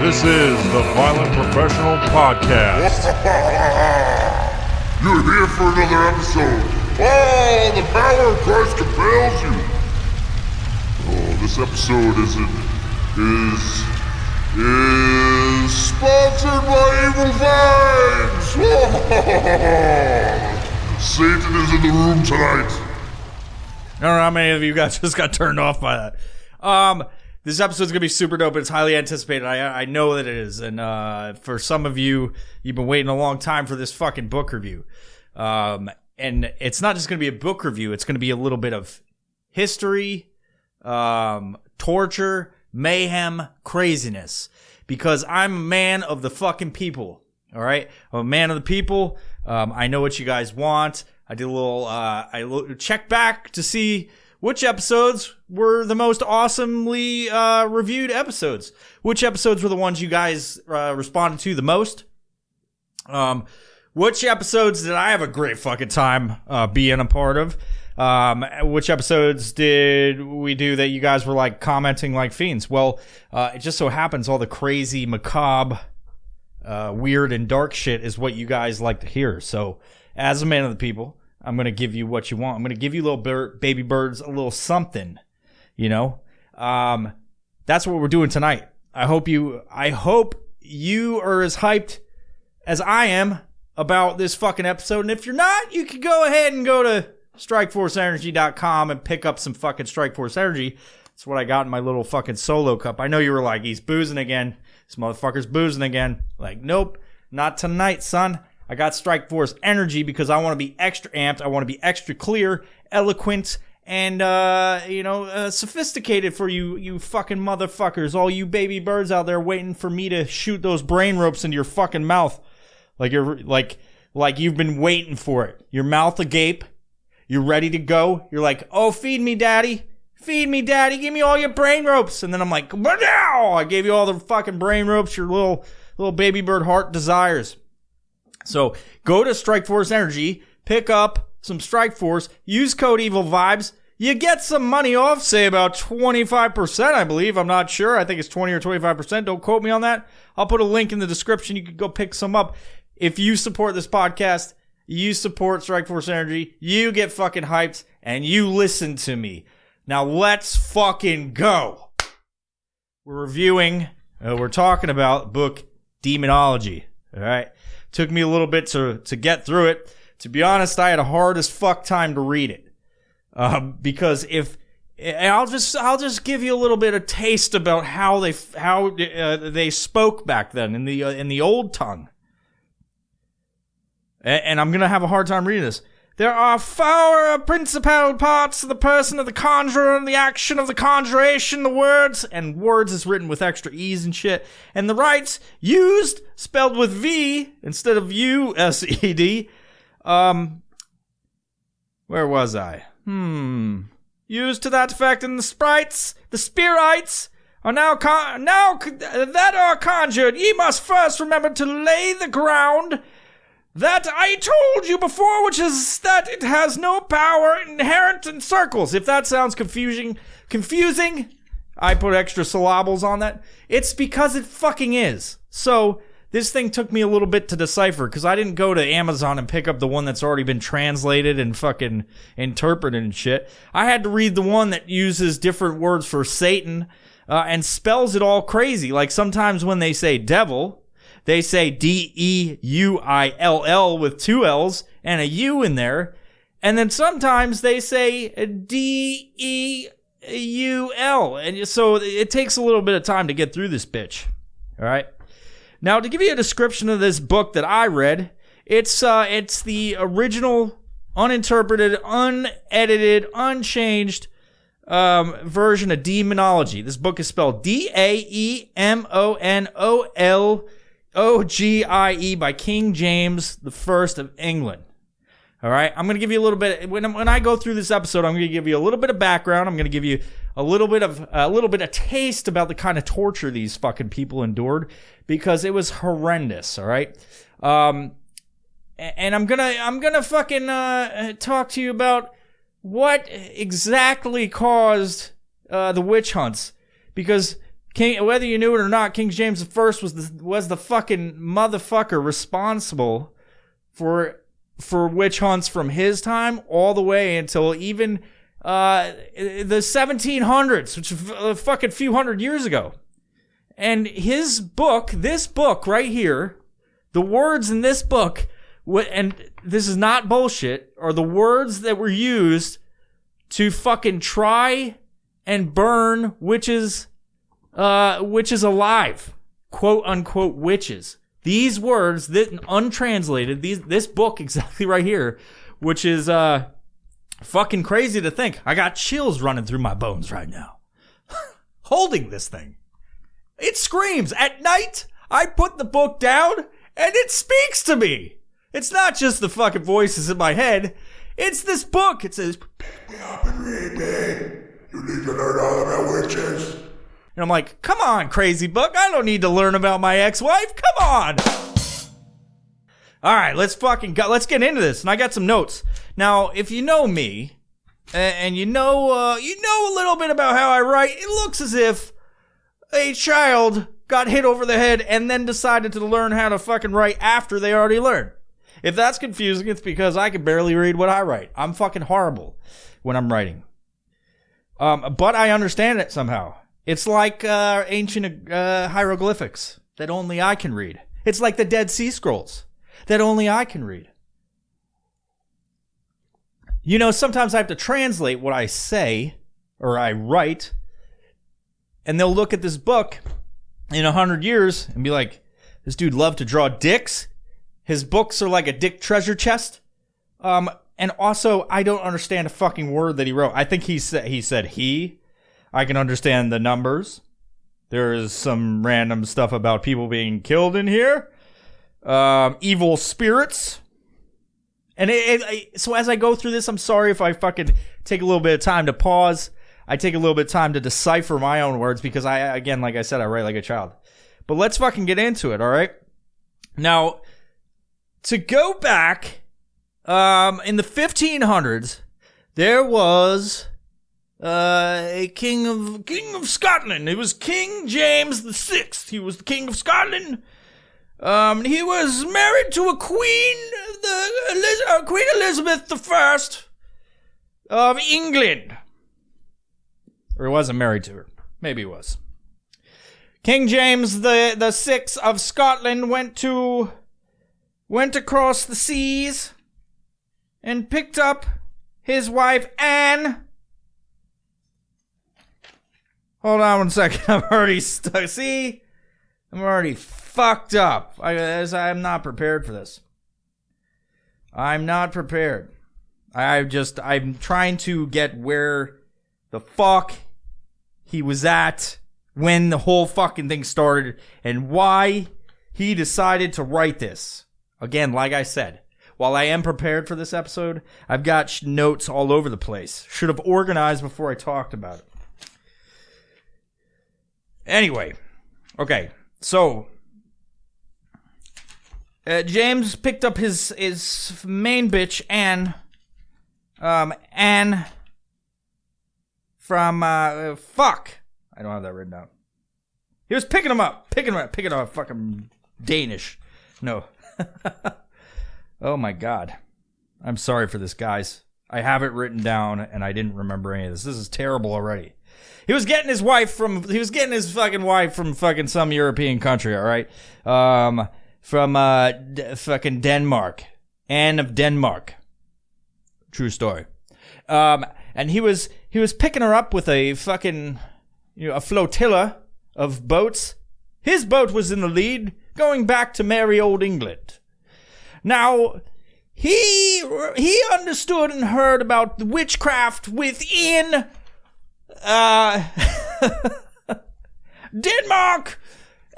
This is the Violent Professional Podcast. You're here for another episode. Oh, the power of Christ compels you. Oh, this episode is sponsored by Evil Vibes. Satan is in the room tonight. I don't know how many of you guys just got turned off by that. This episode's gonna be super dope. It's highly anticipated. I know that it is. And for some of you, you've been waiting a long time for this fucking book review. And it's not just gonna be a book review. It's gonna be a little bit of history, torture, mayhem, craziness. Because I'm a man of the fucking people. All right, I'm a man of the people. I know what you guys want. I did a little. I checked back to see which episodes were the most awesomely reviewed episodes? Which episodes were the ones you guys responded to the most? Which episodes did I have a great fucking time being a part of? Which episodes did we do that you guys were like commenting like fiends? Well, it just so happens all the crazy, macabre, weird, and dark shit is what you guys like to hear. So, as a man of the people, I'm going to give you what you want. I'm going to give you little baby birds a little something, you know? That's what we're doing tonight. I hope you are as hyped as I am about this fucking episode. And if you're not, you can go ahead and go to strikeforceenergy.com and pick up some fucking Strikeforce Energy. That's what I got in my little fucking solo cup. I know you were like, he's boozing again. This motherfucker's boozing again. Like, nope, not tonight, son. I got Strikeforce Energy because I want to be extra amped. I want to be extra clear, eloquent, and, sophisticated for you fucking motherfuckers. All you baby birds out there waiting for me to shoot those brain ropes into your fucking mouth. Like you've been waiting for it. Your mouth agape. You're ready to go. You're like, oh, feed me, daddy. Feed me, daddy. Give me all your brain ropes. And then I'm like, now I gave you all the fucking brain ropes your little baby bird heart desires. So go to Strikeforce Energy, pick up some Strikeforce, use code EvilVibes. You get some money off, say about 25%, I believe. I'm not sure. I think it's 20 or 25%. Don't quote me on that. I'll put a link in the description. You can go pick some up. If you support this podcast, you support Strikeforce Energy, you get fucking hyped, and you listen to me. Now let's fucking go. We're talking about book Daemonologie. All right. Took me a little bit to get through it. To be honest, I had a hard as fuck time to read it. Because I'll just give you a little bit of taste about how they spoke back then in the old tongue. And I'm gonna have a hard time reading this. There are 4 principal parts of the person of the conjurer and the action of the conjuration, the words, and words is written with extra E's and shit, and the rites used, spelled with V instead of U-S-E-D. Where was I? Used to that effect, and the spirites are now that are conjured, ye must first remember to lay the ground that I told you before, which is that it has no power inherent in circles. If that sounds confusing, I put extra syllables on that. It's because it fucking is. So, this thing took me a little bit to decipher, because I didn't go to Amazon and pick up the one that's already been translated and fucking interpreted and shit. I had to read the one that uses different words for Satan, and spells it all crazy. Like, sometimes when they say devil, they say D-E-U-I-L-L with 2 L's and a U in there. And then sometimes they say D-E-U-L. And so it takes a little bit of time to get through this bitch. All right. Now, to give you a description of this book that I read, it's the original, uninterpreted, unedited, unchanged version of Daemonologie. This book is spelled D-A-E-M-O-N-O-L-O-G-I-E by King James I of England. All right, I'm going to give you a little bit, when I go through this episode, I'm going to give you a little bit of background. I'm going to give you a little bit of taste about the kind of torture these fucking people endured, because it was horrendous. All right, and I'm gonna fucking talk to you about what exactly caused the witch hunts, because whether you knew it or not, King James I was the fucking motherfucker responsible for witch hunts from his time all the way until even the 1700s, which is a fucking few hundred years ago. And his book, this book right here, the words in this book, and this is not bullshit, are the words that were used to fucking try and burn witches alive. Quote unquote witches. These words, untranslated, this book exactly right here, which is fucking crazy to think. I got chills running through my bones right now. Holding this thing. It screams. At night, I put the book down, and it speaks to me. It's not just the fucking voices in my head. It's this book. It says, "Pick me up and read me. You need to learn all about witches." And I'm like, come on, crazy book. I don't need to learn about my ex-wife. Come on. All right, let's get into this. And I got some notes. Now, if you know me, and you know a little bit about how I write, it looks as if a child got hit over the head and then decided to learn how to fucking write after they already learned. If that's confusing, it's because I can barely read what I write. I'm fucking horrible when I'm writing. But I understand it somehow. It's like ancient hieroglyphics that only I can read. It's like the Dead Sea Scrolls that only I can read. You know, sometimes I have to translate what I say or I write, and they'll look at this book in 100 years and be like, this dude loved to draw dicks. His books are like a dick treasure chest. And also, I don't understand a fucking word that he wrote. I think he said he. I can understand the numbers. There is some random stuff about people being killed in here. Evil spirits. And so as I go through this, I'm sorry if I fucking take a little bit of time to pause. I take a little bit of time to decipher my own words because again, like I said, I write like a child. But let's fucking get into it, all right? Now, to go back, in the 1500s, there was a king of Scotland. It was King James VI. He was the king of Scotland. He was married to a queen, Queen Elizabeth I of England. Or he wasn't married to her. Maybe he was. King James the Sixth of Scotland went across the seas and picked up his wife Anne. Hold on one second. I'm already stuck. See? I'm already fucked up. I'm not prepared for this. I'm not prepared. I'm trying to get where the fuck he was at when the whole fucking thing started and why he decided to write this. Again, like I said, while I am prepared for this episode, I've got notes all over the place. Should have organized before I talked about it. Anyway, okay, so James picked up his main bitch, Anne from, fuck. I don't have that written down. He was picking him up, fucking Danish. No. Oh my God. I'm sorry for this, guys. I have it written down and I didn't remember any of this. This is terrible already. He was getting his fucking wife from fucking some European country, all right? From fucking Denmark. Anne of Denmark. True story. And he was picking her up with a fucking, a flotilla of boats. His boat was in the lead, going back to merry old England. Now, he understood and heard about the witchcraft within Denmark,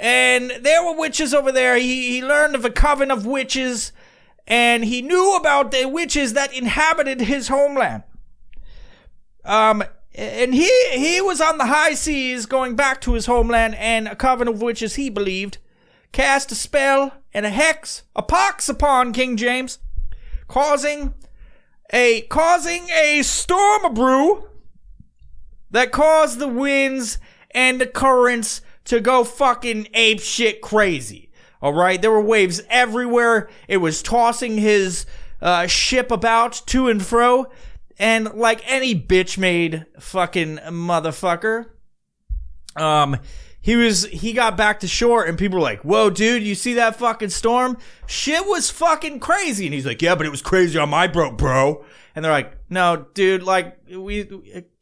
and there were witches over there. He learned of a coven of witches, and he knew about the witches that inhabited his homeland. And he was on the high seas going back to his homeland, and a coven of witches, he believed, cast a spell and a hex, a pox upon King James, causing a storm brew that caused the winds and the currents to go fucking ape shit crazy. All right, there were waves everywhere. It was tossing his ship about to and fro, and like any bitch-made fucking motherfucker, he got back to shore, and people were like, "Whoa, dude, you see that fucking storm? Shit was fucking crazy." And he's like, "Yeah, but it was crazy on my boat, bro." And they're like, "No, dude, like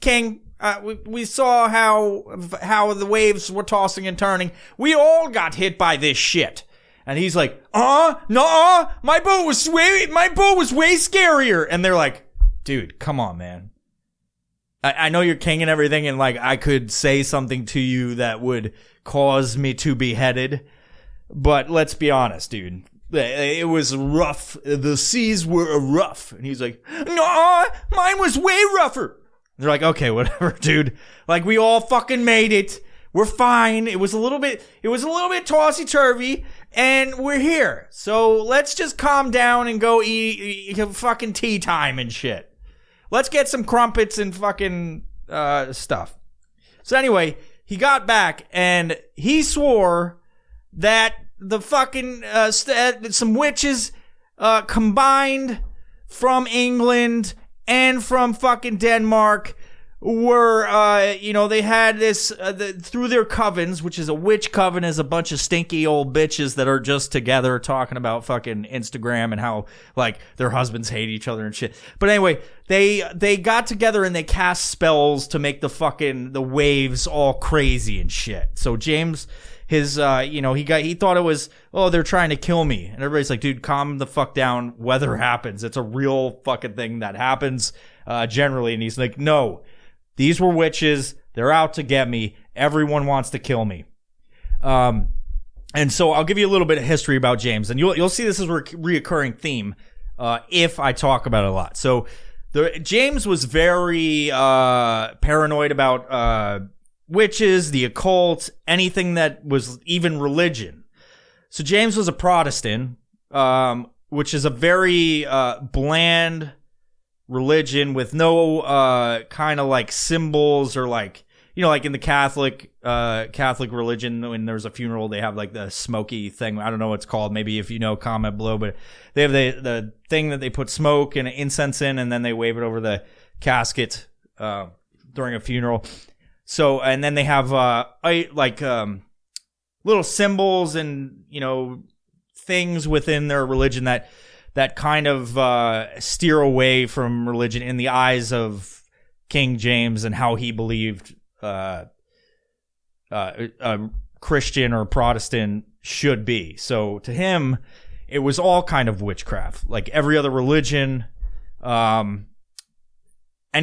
King." We saw how the waves were tossing and turning. We all got hit by this shit. And he's like, no, my boat was way scarier. And they're like, dude, come on, man. I know you're king and everything, and like I could say something to you that would cause me to be beheaded. But let's be honest, dude. It was rough. The seas were rough. And he's like, no, mine was way rougher. They're like, okay, whatever, dude. Like, we all fucking made it. We're fine. It was a little bit tossy-turvy, and we're here. So let's just calm down and go eat fucking tea time and shit. Let's get some crumpets and fucking stuff. So anyway, he got back, and he swore that the fucking some witches combined from England and from fucking Denmark were, they had this, through their covens, which is a witch coven, is a bunch of stinky old bitches that are just together talking about fucking Instagram and how, like, their husbands hate each other and shit. But anyway, they got together and they cast spells to make the waves all crazy and shit. So James, he thought it was, they're trying to kill me. And everybody's like, dude, calm the fuck down. Weather happens. It's a real fucking thing that happens, generally. And he's like, no, these were witches. They're out to get me. Everyone wants to kill me. And so I'll give you a little bit of history about James, and you'll see this is a reoccurring theme, if I talk about it a lot. So James was very, paranoid about, witches, the occult, anything that was even religion. So James was a Protestant, which is a very bland religion with no kind of like symbols or like, like in the Catholic religion, when there's a funeral, they have like the smoky thing. I don't know what it's called. Maybe if you know, comment below. But they have the thing that they put smoke and incense in, and then they wave it over the casket during a funeral. So, and then they have, little symbols and, things within their religion that kind of, steer away from religion in the eyes of King James and how he believed, a Christian or Protestant should be. So to him, it was all kind of witchcraft, like every other religion, any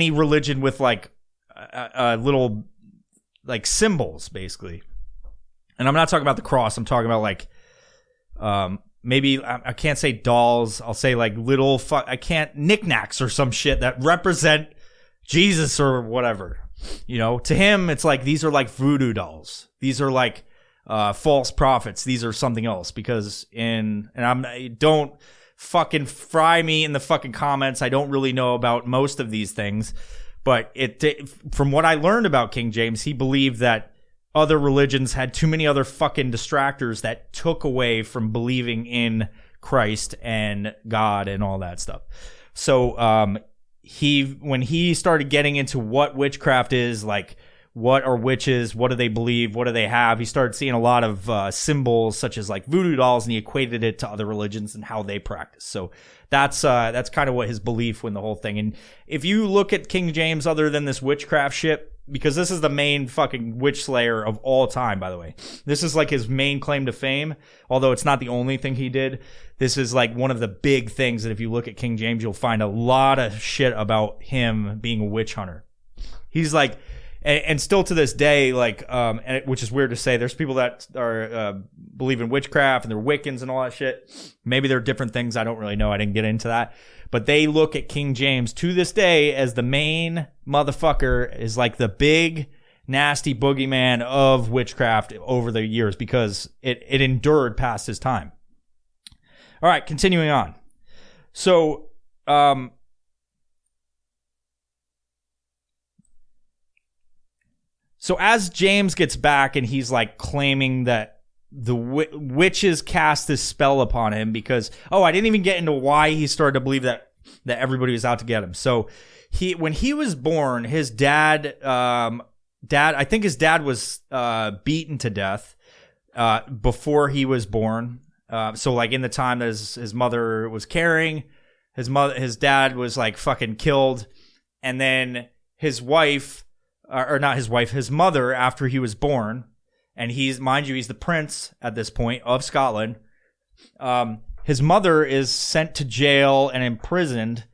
religion with like a little, like symbols, basically. And I'm not talking about the cross. I'm talking about like, maybe I can't say dolls. I'll say like little knickknacks or some shit that represent Jesus or whatever. To him, it's like these are like voodoo dolls. These are like false prophets. These are something else. Because don't fucking fry me in the fucking comments. I don't really know about most of these things. But from what I learned about King James, he believed that other religions had too many other fucking distractors that took away from believing in Christ and God and all that stuff. So when he started getting into what witchcraft is, like what are witches, what do they believe, what do they have, he started seeing a lot of symbols such as like voodoo dolls, and he equated it to other religions and how they practice. So that's kind of what his belief when the whole thing. And if you look at King James, other than this witchcraft shit, because this is the main fucking witch slayer of all time, by the way. This is like his main claim to fame, although it's not the only thing he did. This is like one of the big things that if you look at King James, you'll find a lot of shit about him being a witch hunter. He's like, and still to this day, like, which is weird to say, there's people that are believe in witchcraft and they're Wiccans and all that shit. Maybe they're different things. I don't really know. I didn't get into that. But they look at King James to this day as the main motherfucker, is like the big, nasty boogeyman of witchcraft over the years, because it endured past his time. All right, continuing on. So, So as James gets back and he's like claiming that the witches cast this spell upon him because, I didn't even get into why he started to believe that everybody was out to get him. So when he was born, his dad, I think his dad was beaten to death before he was born. So like in the time that his mother was carrying, his dad was like fucking killed, and then his wife, or not his wife, his mother, after he was born, and he's the prince at this point of Scotland. His mother is sent to jail and imprisoned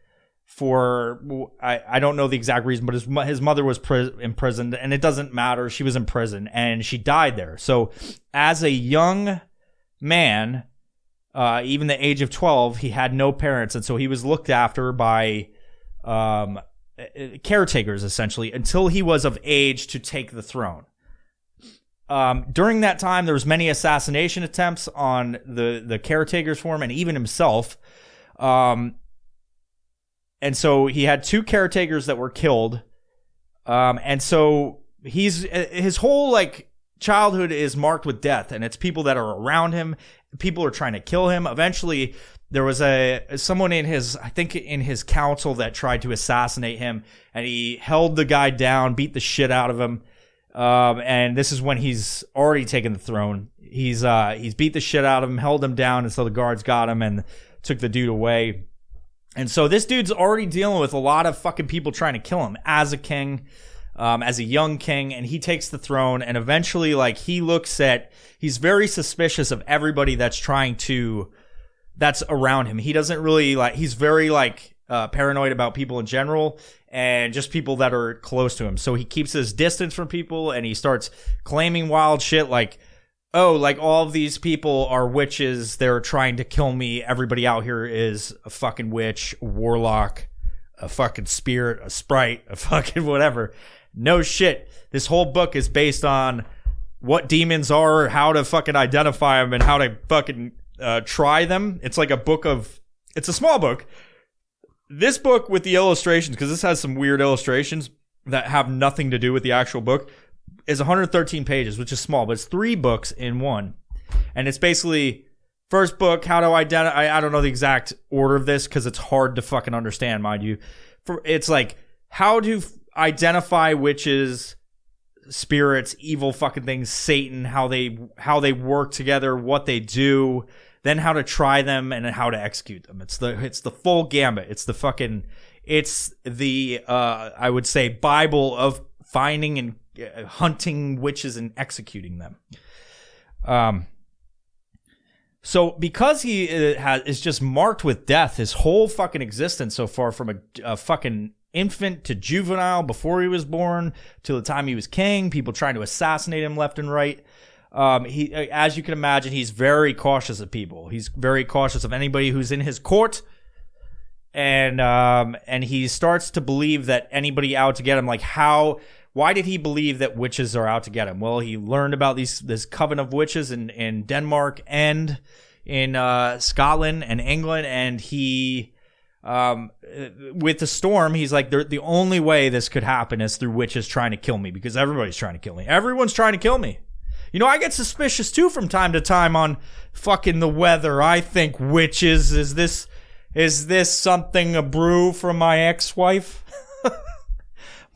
for, I don't know the exact reason, but his mother was imprisoned, and it doesn't matter. She was in prison, and she died there. So as a young man, even the age of 12, he had no parents, and so he was looked after by caretakers, essentially, until he was of age to take the throne. During that time, there was many assassination attempts on the caretakers for him, and even himself. And so he had 2 caretakers that were killed. And so his whole like childhood is marked with death, and it's people that are around him. People are trying to kill him. Eventually, there was someone in his council that tried to assassinate him, and he held the guy down, beat the shit out of him. And this is when he's already taken the throne. He's beat the shit out of him, held him down until the guards got him and took the dude away. And so this dude's already dealing with a lot of fucking people trying to kill him as a king, as a young king, and he takes the throne. And eventually, like, he's very suspicious of everybody that's around him. He doesn't really he's very paranoid about people in general and just people that are close to him. So he keeps his distance from people, and he starts claiming wild shit like, all of these people are witches. They're trying to kill me. Everybody out here is a fucking witch, a warlock, a fucking spirit, a sprite, a fucking whatever. No shit. This whole book is based on what demons are, how to fucking identify them, and how to fucking try them. It's like it's a small book. This book with the illustrations, because this has some weird illustrations that have nothing to do with the actual book, is 113 pages, which is small, but it's 3 books in one. And it's basically, first book, how to identify, I don't know the exact order of this because it's hard to fucking understand, mind you. It's like how to identify witches, spirits, evil fucking things, Satan, how they work together, what they do, then how to try them and how to execute them. It's the full gambit. It's the I would say Bible of finding and hunting witches and executing them. So because he is just marked with death, his whole fucking existence so far, from a fucking infant to juvenile before he was born to the time he was king, people trying to assassinate him left and right. He, as you can imagine, he's very cautious of people. He's very cautious of anybody who's in his court. And he starts to believe that anybody out to get him, why did he believe that witches are out to get him? Well, he learned about this coven of witches in Denmark and in Scotland and England, and he, with the storm, he's like, the only way this could happen is through witches trying to kill me, because everybody's trying to kill me. Everyone's trying to kill me. You know, I get suspicious too from time to time on fucking the weather. I think witches, is this something, a brew from my ex-wife?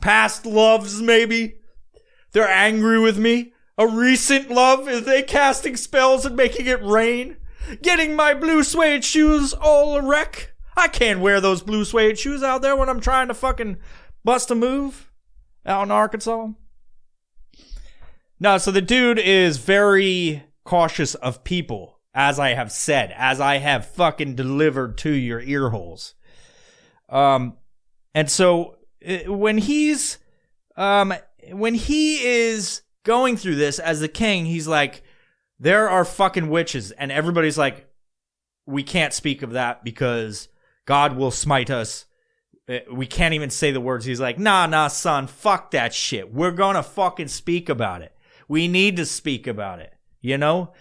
Past loves, maybe? They're angry with me? A recent love? Is they casting spells and making it rain? Getting my blue suede shoes all a wreck? I can't wear those blue suede shoes out there when I'm trying to fucking bust a move out in Arkansas. No, so the dude is very cautious of people, as I have said, as I have fucking delivered to your ear holes. And so when he is going through this as the king, he's like, there are fucking witches, and everybody's like, we can't speak of that because God will smite us. We can't even say the words. He's like, nah, son, fuck that shit. We're gonna fucking speak about it. We need to speak about it, you know?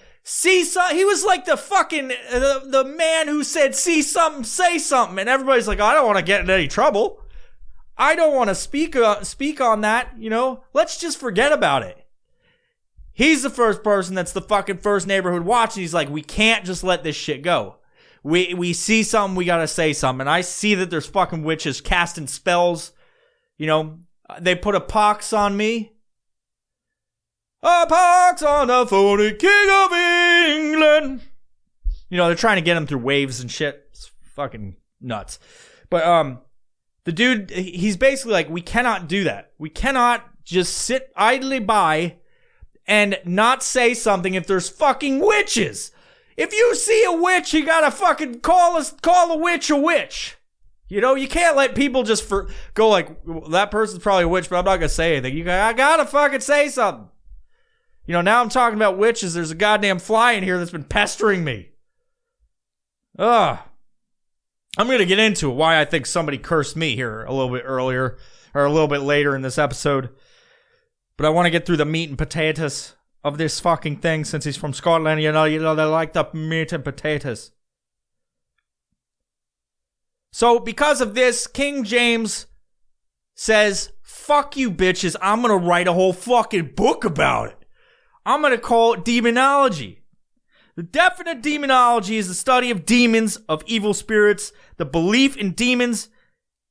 He was like the fucking, the man who said, see something, say something. And everybody's like, I don't want to get in any trouble. I don't want to speak on that, you know? Let's just forget about it. He's the first person that's the fucking first neighborhood watch, and he's like, we can't just let this shit go. We see something, we gotta say something. And I see that there's fucking witches casting spells. You know, they put a pox on me. A pox on the phony king of England. You know, they're trying to get him through waves and shit. It's fucking nuts. But the dude, he's basically like, we cannot do that. We cannot just sit idly by and not say something if there's fucking witches. If you see a witch, you gotta fucking call a witch a witch. You know, you can't let people just go like, well, that person's probably a witch, but I'm not gonna say anything. I gotta fucking say something. You know, now I'm talking about witches. There's a goddamn fly in here that's been pestering me. Ugh. I'm gonna get into why I think somebody cursed me here a little bit earlier, or a little bit later in this episode. But I want to get through the meat and potatoes of this fucking thing, since he's from Scotland. You know, they like the meat and potatoes. So, because of this, King James says, fuck you bitches, I'm gonna write a whole fucking book about it. I'm gonna call it Daemonologie. The definite demonology is the study of demons, of evil spirits, the belief in demons,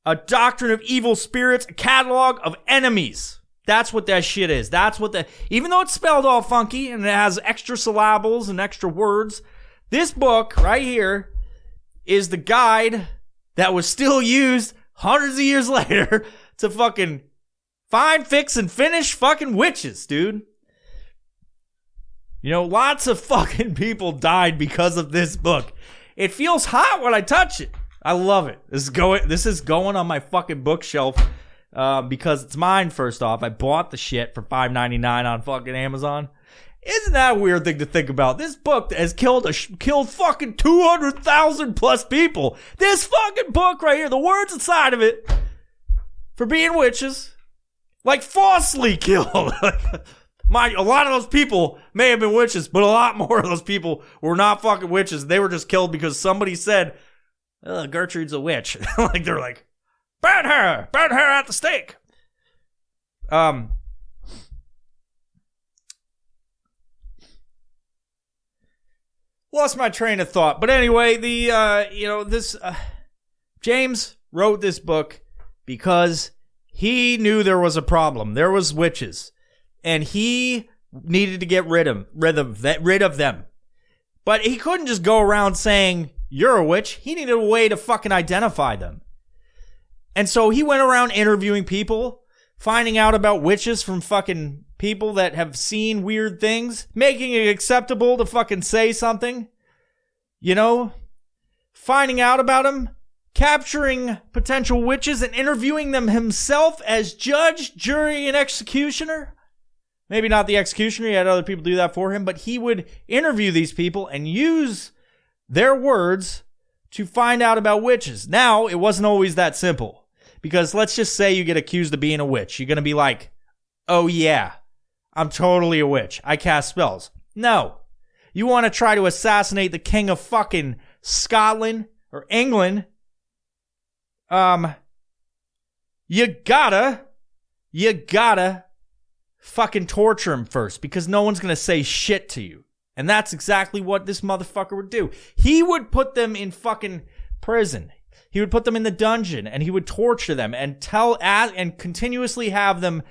a doctrine of evil spirits, a catalog of enemies. That's what that shit is. That's what even though it's spelled all funky and it has extra syllables and extra words, this book right here is the guide that was still used hundreds of years later to fucking find, fix, and finish fucking witches, dude. You know, lots of fucking people died because of this book. It feels hot when I touch it. I love it. This is going on my fucking bookshelf. Because it's mine, first off. I bought the shit for $5.99 on fucking Amazon. Isn't that a weird thing to think about? This book has killed fucking 200,000 plus people. This fucking book right here, the words inside of it, for being witches, like falsely killed. A lot of those people may have been witches, but a lot more of those people were not fucking witches. They were just killed because somebody said, Gertrude's a witch. Like, they're like, burn her at the stake. Lost my train of thought. But anyway, James wrote this book because he knew there was a problem. There was witches. And he needed to get rid of them. But he couldn't just go around saying, you're a witch. He needed a way to fucking identify them. And so he went around interviewing people, finding out about witches from fucking people that have seen weird things, making it acceptable to fucking say something, you know, finding out about them, capturing potential witches and interviewing them himself as judge, jury, and executioner. Maybe not the executioner, he had other people do that for him, but he would interview these people and use their words to find out about witches. Now, it wasn't always that simple. Because let's just say you get accused of being a witch. You're going to be like, oh yeah, I'm totally a witch. I cast spells. No. You want to try to assassinate the king of fucking Scotland or England. You gotta fucking torture him first, because no one's going to say shit to you. And that's exactly what this motherfucker would do. He would put them in fucking prison. He would put them in the dungeon, and he would torture them and continuously have them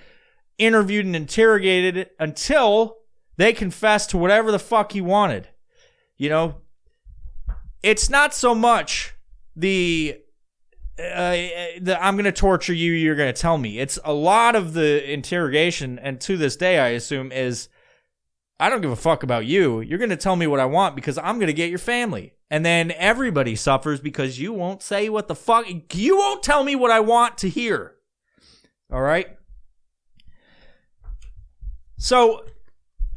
interviewed and interrogated until they confessed to whatever the fuck he wanted. You know, it's not so much the I'm going to torture you, you're going to tell me. It's a lot of the interrogation, and to this day, I assume, is I don't give a fuck about you. You're going to tell me what I want because I'm going to get your family. And then everybody suffers because you won't say what the fuck. You won't tell me what I want to hear. All right? So,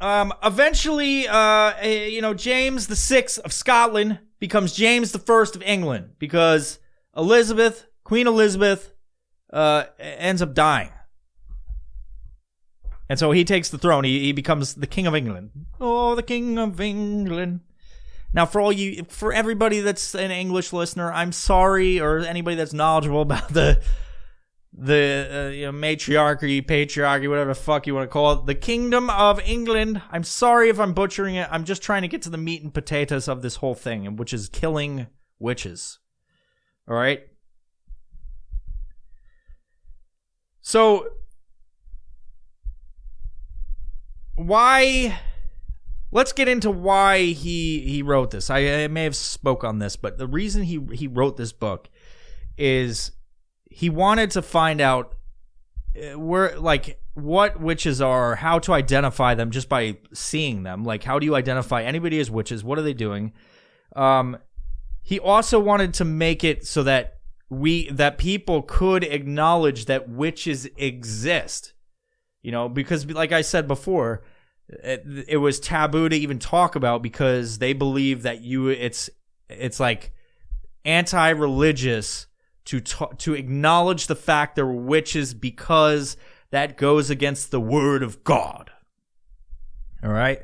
eventually, James the Sixth of Scotland becomes James the First of England because Queen Elizabeth, ends up dying. And so he takes the throne. He becomes the King of England. Oh, the King of England. Now, for everybody that's an English listener, I'm sorry, or anybody that's knowledgeable about the the matriarchy, patriarchy, whatever the fuck you want to call it, the Kingdom of England. I'm sorry if I'm butchering it. I'm just trying to get to the meat and potatoes of this whole thing, which is killing witches. All right? So, why... Let's get into why he wrote this. I may have spoke on this, but the reason he wrote this book is he wanted to find out what witches are, how to identify them just by seeing them. Like, how do you identify anybody as witches? What are they doing? He also wanted to make it so that people could acknowledge that witches exist. Because like I said before, it was taboo to even talk about because they believe that it's like anti-religious to acknowledge the fact there were witches because that goes against the word of God. All right?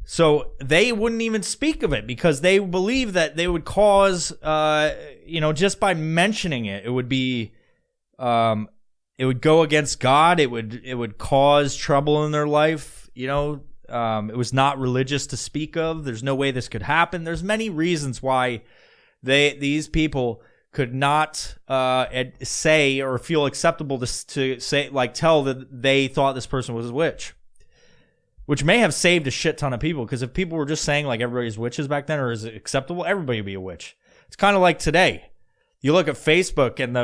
So they wouldn't even speak of it because they believe that they would cause, just by mentioning it, it would be, it would go against God. It would cause trouble in their life. It was not religious to speak of. There's no way this could happen. There's many reasons why these people could not say or feel acceptable to say, like, tell that they thought this person was a witch, which may have saved a shit ton of people. Because if people were just saying like everybody's witches back then, or is it acceptable, everybody would be a witch. It's kind of like today. You look at Facebook and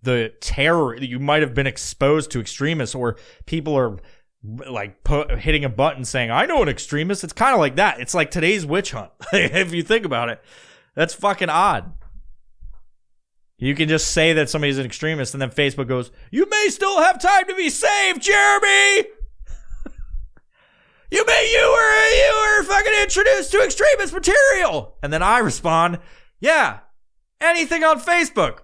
the terror that you might have been exposed to extremists, or people are like hitting a button saying, I know an extremist. It's kind of like that. It's like today's witch hunt. If you think about it, that's fucking odd. You can just say that somebody's an extremist and then Facebook goes, you may still have time to be saved, Jeremy. You were fucking introduced to extremist material. And then I respond, yeah, anything on Facebook.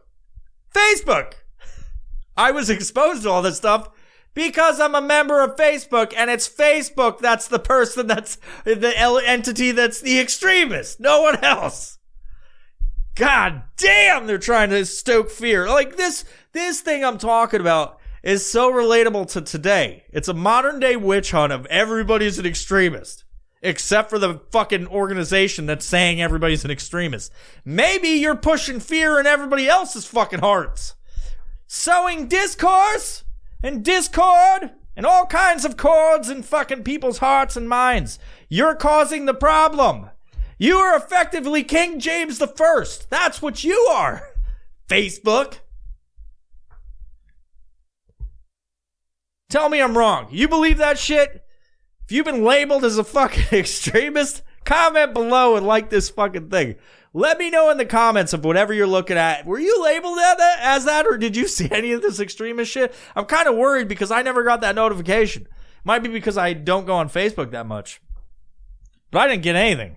I was exposed to all this stuff because I'm a member of Facebook, and it's Facebook that's the person, that's the entity that's the extremist. No one else. God damn, they're trying to stoke fear. Like this thing I'm talking about is so relatable to today. It's a modern day witch hunt of everybody's an extremist. Except for the fucking organization that's saying everybody's an extremist. Maybe you're pushing fear in everybody else's fucking hearts. Sowing discourse and discord and all kinds of cords in fucking people's hearts and minds. You're causing the problem. You are effectively King James the First. That's what you are. Facebook. Tell me I'm wrong. You believe that shit? If you've been labeled as a fucking extremist, comment below and like this fucking thing. Let me know in the comments of whatever you're looking at. Were you labeled as that, or did you see any of this extremist shit? I'm kind of worried because I never got that notification. Might be because I don't go on Facebook that much. But I didn't get anything.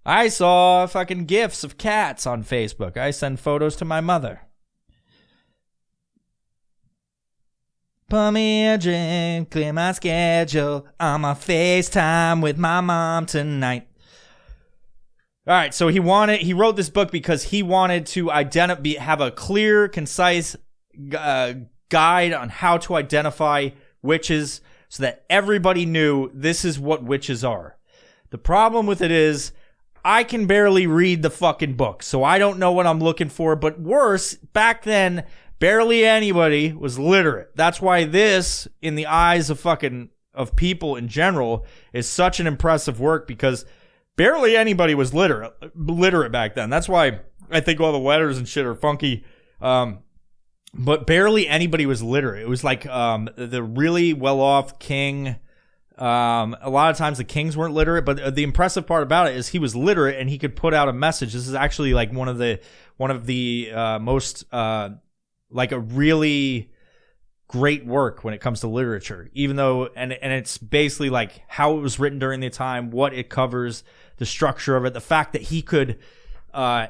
I saw fucking gifs of cats on Facebook. I send photos to my mother. Pour me a drink, clear my schedule. I'm on FaceTime with my mom tonight. All right, so he wrote this book because he wanted to have a clear, concise guide on how to identify witches so that everybody knew this is what witches are. The problem with it is I can barely read the fucking book, so I don't know what I'm looking for. But worse, back then, barely anybody was literate. That's why this, in the eyes of people in general, is such an impressive work, because barely anybody was literate back then. That's why I think all the letters and shit are funky. But barely anybody was literate. It was like the really well-off king. A lot of times the kings weren't literate, but the impressive part about it is he was literate and he could put out a message. This is actually like one of the most like a really great work when it comes to literature, even though, and it's basically like how it was written during the time, what it covers, the structure of it, the fact that he could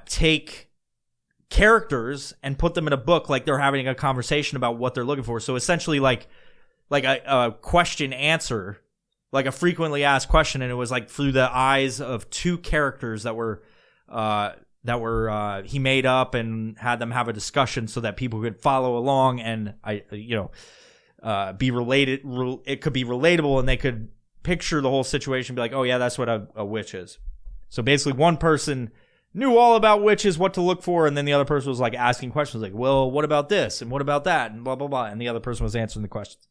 take characters and put them in a book like they're having a conversation about what they're looking for. So essentially like a question answer, like a frequently asked question, and it was like through the eyes of two characters that were he made up and had them have a discussion so that people could follow along and be related. It could be relatable and they could picture the whole situation, be like, oh yeah, that's what a witch is. So basically one person knew all about witches, what to look for, and then the other person was like asking questions like, well, what about this and what about that and blah blah blah, and the other person was answering the questions.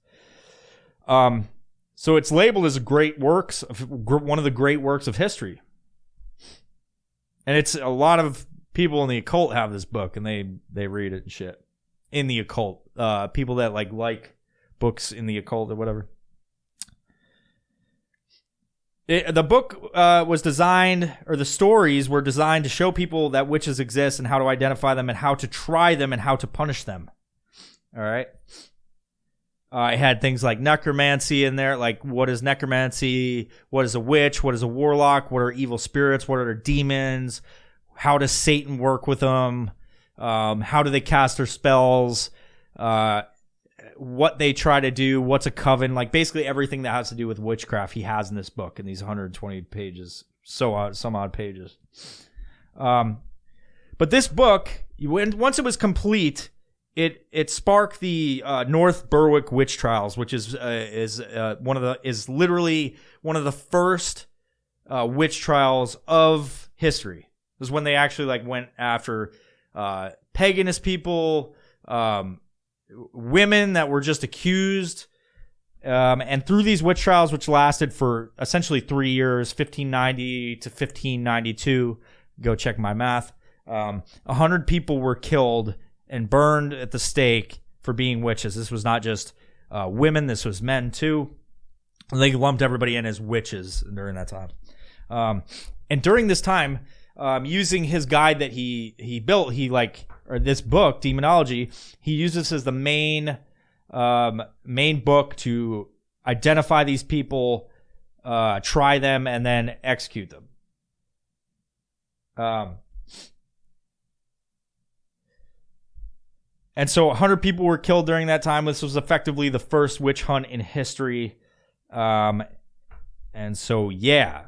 So it's labeled as one of the great works of history. And it's a lot of people in the occult have this book and they read it and shit. In the occult. People that like books in the occult or whatever. The book was designed, or the stories were designed to show people that witches exist and how to identify them and how to try them and how to punish them. All right. It had things like necromancy in there, like what is necromancy, what is a witch, what is a warlock, what are evil spirits, what are demons, how does Satan work with them, how do they cast their spells, what they try to do, what's a coven, like basically everything that has to do with witchcraft he has in this book in these 120 pages, some odd pages. But this book, once it was complete, it sparked the North Berwick witch trials, which is literally one of the first witch trials of history. This is when they actually went after paganist people, women that were just accused, and through these witch trials, which lasted for essentially 3 years, 1590 to 1592. Go check my math. 100 people were killed and burned at the stake for being witches. This was not just women, this was men too. They lumped everybody in as witches during that time. And during this time, using his guide that he built, or this book, Daemonologie, he used this as the main book to identify these people, try them, and then execute them. And so 100 people were killed during that time. This was effectively the first witch hunt in history. And so, yeah.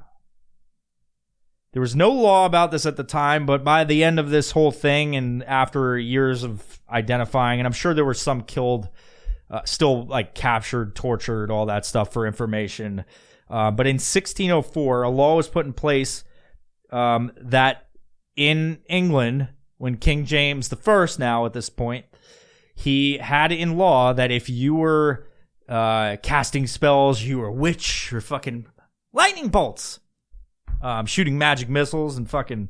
There was no law about this at the time, but by the end of this whole thing and after years of identifying, and I'm sure there were some killed, still captured, tortured, all that stuff for information. But in 1604, a law was put in place that in England, when King James I, now at this point, he had in law that if you were casting spells, you were a witch, or fucking lightning bolts, shooting magic missiles and fucking,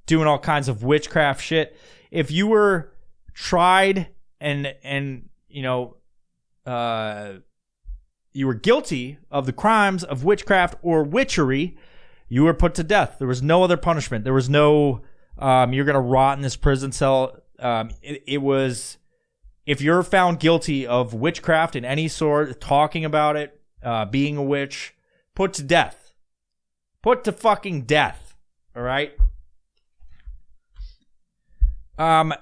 doing all kinds of witchcraft shit. If you were tried and you were guilty of the crimes of witchcraft or witchery, you were put to death. There was no other punishment. There was no, you're going to rot in this prison cell. It was, if you're found guilty of witchcraft in any sort, talking about it, being a witch, put to death. Put to fucking death. All right? One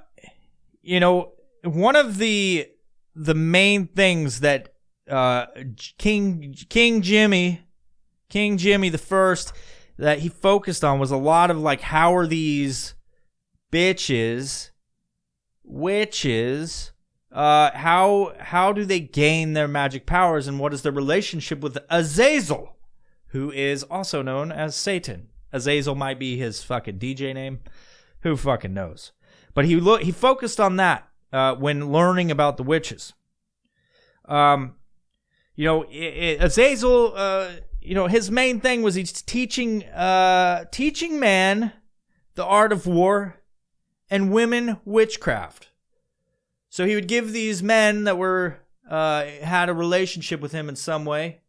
of the main things that King Jimmy the First, that he focused on was a lot of how are these bitches, witches, how do they gain their magic powers, and what is their relationship with Azazel, who is also known as Satan. Azazel might be his fucking DJ name. Who fucking knows? But he focused on that when learning about the witches. Azazel, his main thing was he's teaching man the art of war and women witchcraft. So he would give these men that were had a relationship with him in some way,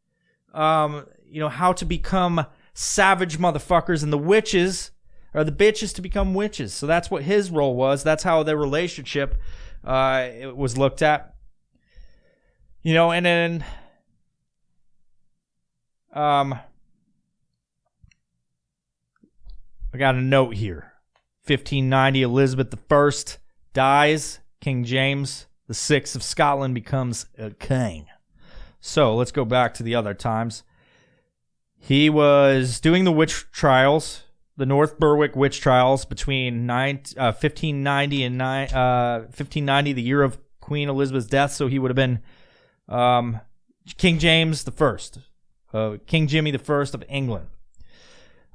how to become savage motherfuckers, and the witches are the bitches to become witches. So that's what his role was. That's how their relationship it was looked at. And then I got a note here. 1590, Elizabeth I dies. King James VI of Scotland becomes a king. So let's go back to the other times. He was doing the witch trials the North Berwick witch trials between 1590 and 1590, the year of Queen Elizabeth's death. So he would have been King James the First, King Jimmy the First of England.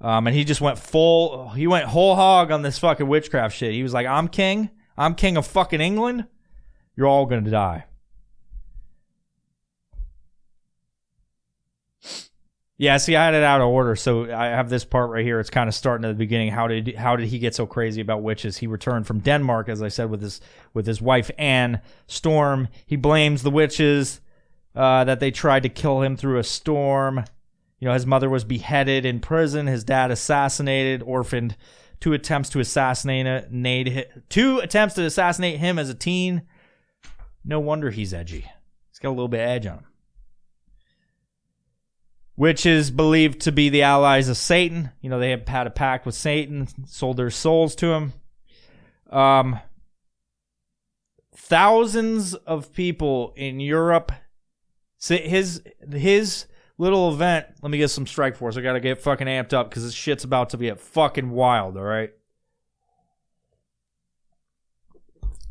And he just went whole hog on this fucking witchcraft shit. He was like, I'm king of fucking England. You're all going to die. Yeah, see, I had it out of order, so I have this part right here. It's kind of starting at the beginning. How did he get so crazy about witches? He returned from Denmark, as I said, with his wife Anne Storm. He blames the witches that they tried to kill him through a storm. You know, his mother was beheaded in prison. His dad assassinated, orphaned. Two attempts to assassinate him as a teen. No wonder he's edgy. He's got a little bit of edge on him. Witches believed to be the allies of Satan. You know, they had a pact with Satan, sold their souls to him. Thousands of people in Europe. His little event. Let me get some Strike Force. I gotta get fucking amped up because this shit's about to be fucking wild. All right.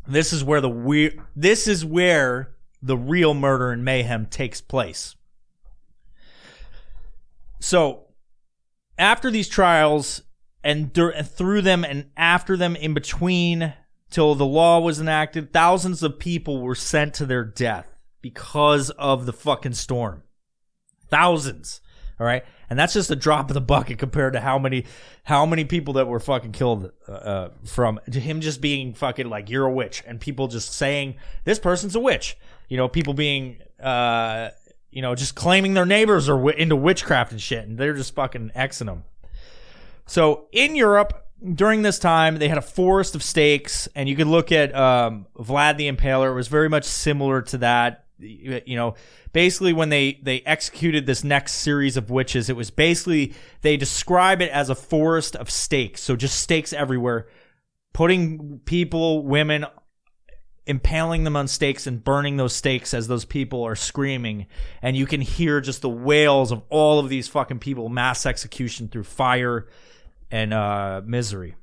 This is where the real murder and mayhem takes place. So, after these trials, and through them and after them, in between, till the law was enacted, thousands of people were sent to their death because of the fucking storm. Thousands. All right? And that's just a drop of the bucket compared to how many people that were fucking killed from him just being fucking like, you're a witch. And people just saying, this person's a witch. You know, people being... just claiming their neighbors are into witchcraft and shit, and they're just fucking Xing them. So in Europe, during this time, they had a forest of stakes, and you could look at Vlad the Impaler. It was very much similar to that. You know, basically when they executed this next series of witches, it was basically, they describe it as a forest of stakes. So just stakes everywhere, putting people, women, impaling them on stakes and burning those stakes as those people are screaming. And you can hear just the wails of all of these fucking people, mass execution through fire and misery.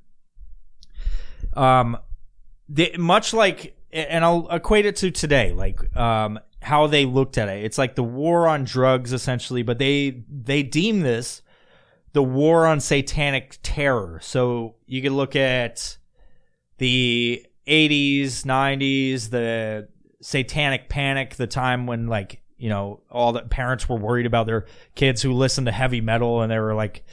Much like, and I'll equate it to today, like how they looked at it. It's like the war on drugs, essentially, but they deem this the war on satanic terror. So you can look at the 80s, 90s, the satanic panic, the time when, like, you know, all the parents were worried about their kids who listened to heavy metal, and they were like,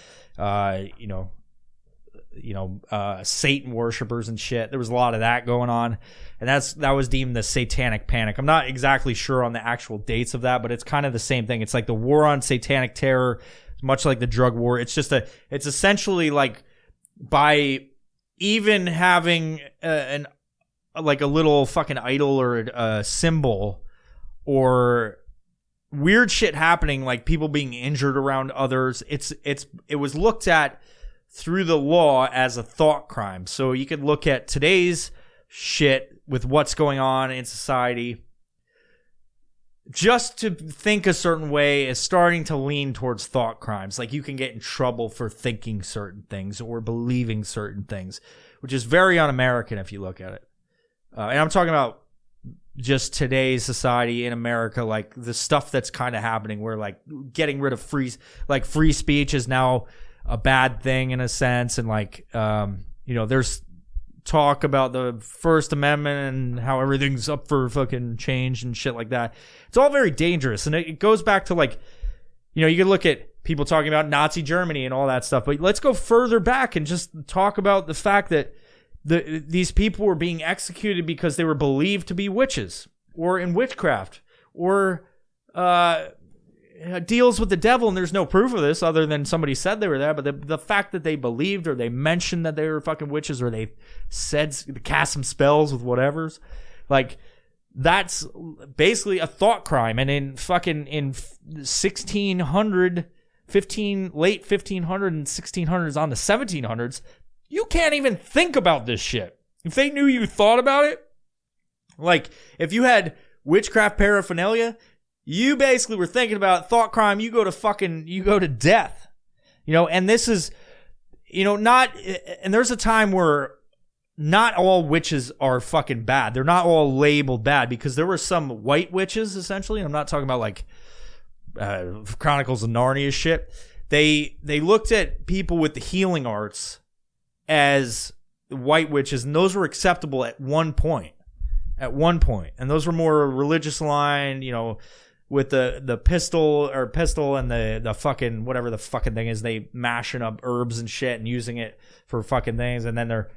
Satan worshipers and shit. There was a lot of that going on, and that was deemed the satanic panic. I'm not exactly sure on the actual dates of that, but it's kind of the same thing. It's like the war on satanic terror, much like the drug war. It's it's essentially like, by even having a little fucking idol or a symbol or weird shit happening, like people being injured around others, it was looked at through the law as a thought crime. So you could look at today's shit with what's going on in society. Just to think a certain way is starting to lean towards thought crimes. Like, you can get in trouble for thinking certain things or believing certain things, which is very un-American if you look at it. And I'm talking about just today's society in America, like the stuff that's kind of happening where, like, getting rid of free speech is now a bad thing in a sense. And like, there's talk about the First Amendment and how everything's up for fucking change and shit like that. It's all very dangerous. And it goes back to, like, you can look at people talking about Nazi Germany and all that stuff, but let's go further back and just talk about the fact that these people were being executed because they were believed to be witches or in witchcraft or deals with the devil, and there's no proof of this other than somebody said they were there. But the fact that they believed, or they mentioned that they were fucking witches, or they said, cast some spells with whatever's, like, that's basically a thought crime. And in 1600, late 1500 and 1600s on the 1700s, you can't even think about this shit. If they knew you thought about it, like, if you had witchcraft paraphernalia, you basically were thinking about thought crime. You go to death, and this is, and there's a time where not all witches are fucking bad. They're not all labeled bad, because there were some white witches, essentially. I'm not talking about like Chronicles of Narnia shit. They looked at people with the healing arts as white witches, and those were acceptable at one point. And those were more religious line, with the pistol and the fucking whatever the fucking thing is, they mashing up herbs and shit and using it for fucking things, and then they're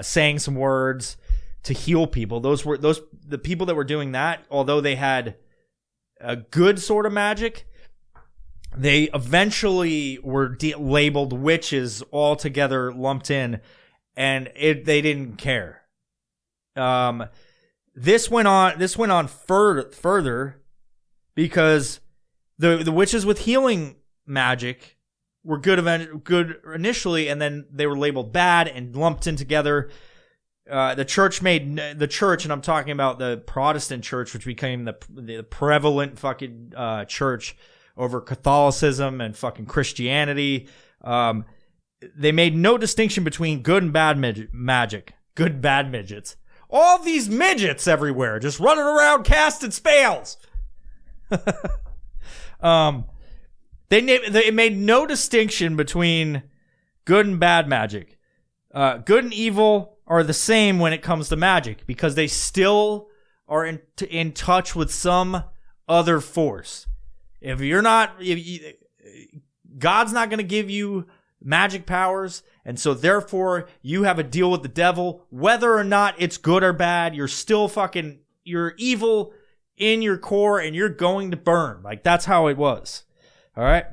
saying some words to heal people. The people that were doing that, although they had a good sort of magic, they eventually were labeled witches altogether, lumped in, and they didn't care. This went on further because the witches with healing magic were good initially, and then they were labeled bad and lumped in together. The church, and I'm talking about the Protestant church, which became the prevalent fucking church over Catholicism and fucking Christianity. They made no distinction between good and bad magic. Good, bad midgets. All these midgets everywhere, just running around casting spells. They made no distinction between good and bad magic. Good and evil are the same when it comes to magic, because they still are in touch with some other force. God's not going to give you magic powers, and so therefore you have a deal with the devil. Whether or not it's good or bad, you're evil in your core, and you're going to burn. Like, that's how it was. All right?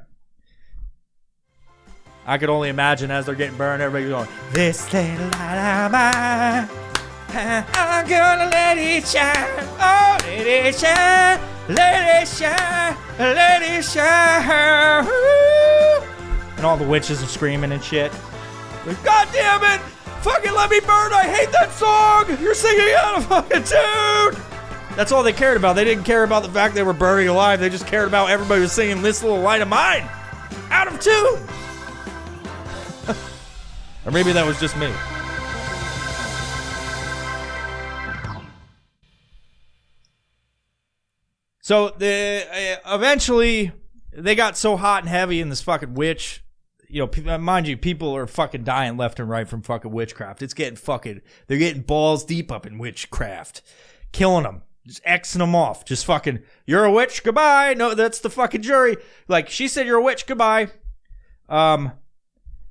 I could only imagine as they're getting burned, everybody's going, "This little light of mine, I'm gonna let it shine. Oh, let it shine, let it shine, let it shine." Woo! And all the witches are screaming and shit. Like, "God damn it! Fucking let me burn! I hate that song! You're singing out of fucking tune!" That's all they cared about. They didn't care about the fact they were burning alive. They just cared about everybody was singing "This Little Light of Mine" out of tune. Or maybe that was just me. So eventually they got so hot and heavy in this fucking witch. Mind you, people are fucking dying left and right from fucking witchcraft. They're getting balls deep up in witchcraft. Killing them. Just Xing them off. Just fucking, "You're a witch, goodbye." No, that's the fucking jury. Like, she said, "You're a witch, goodbye."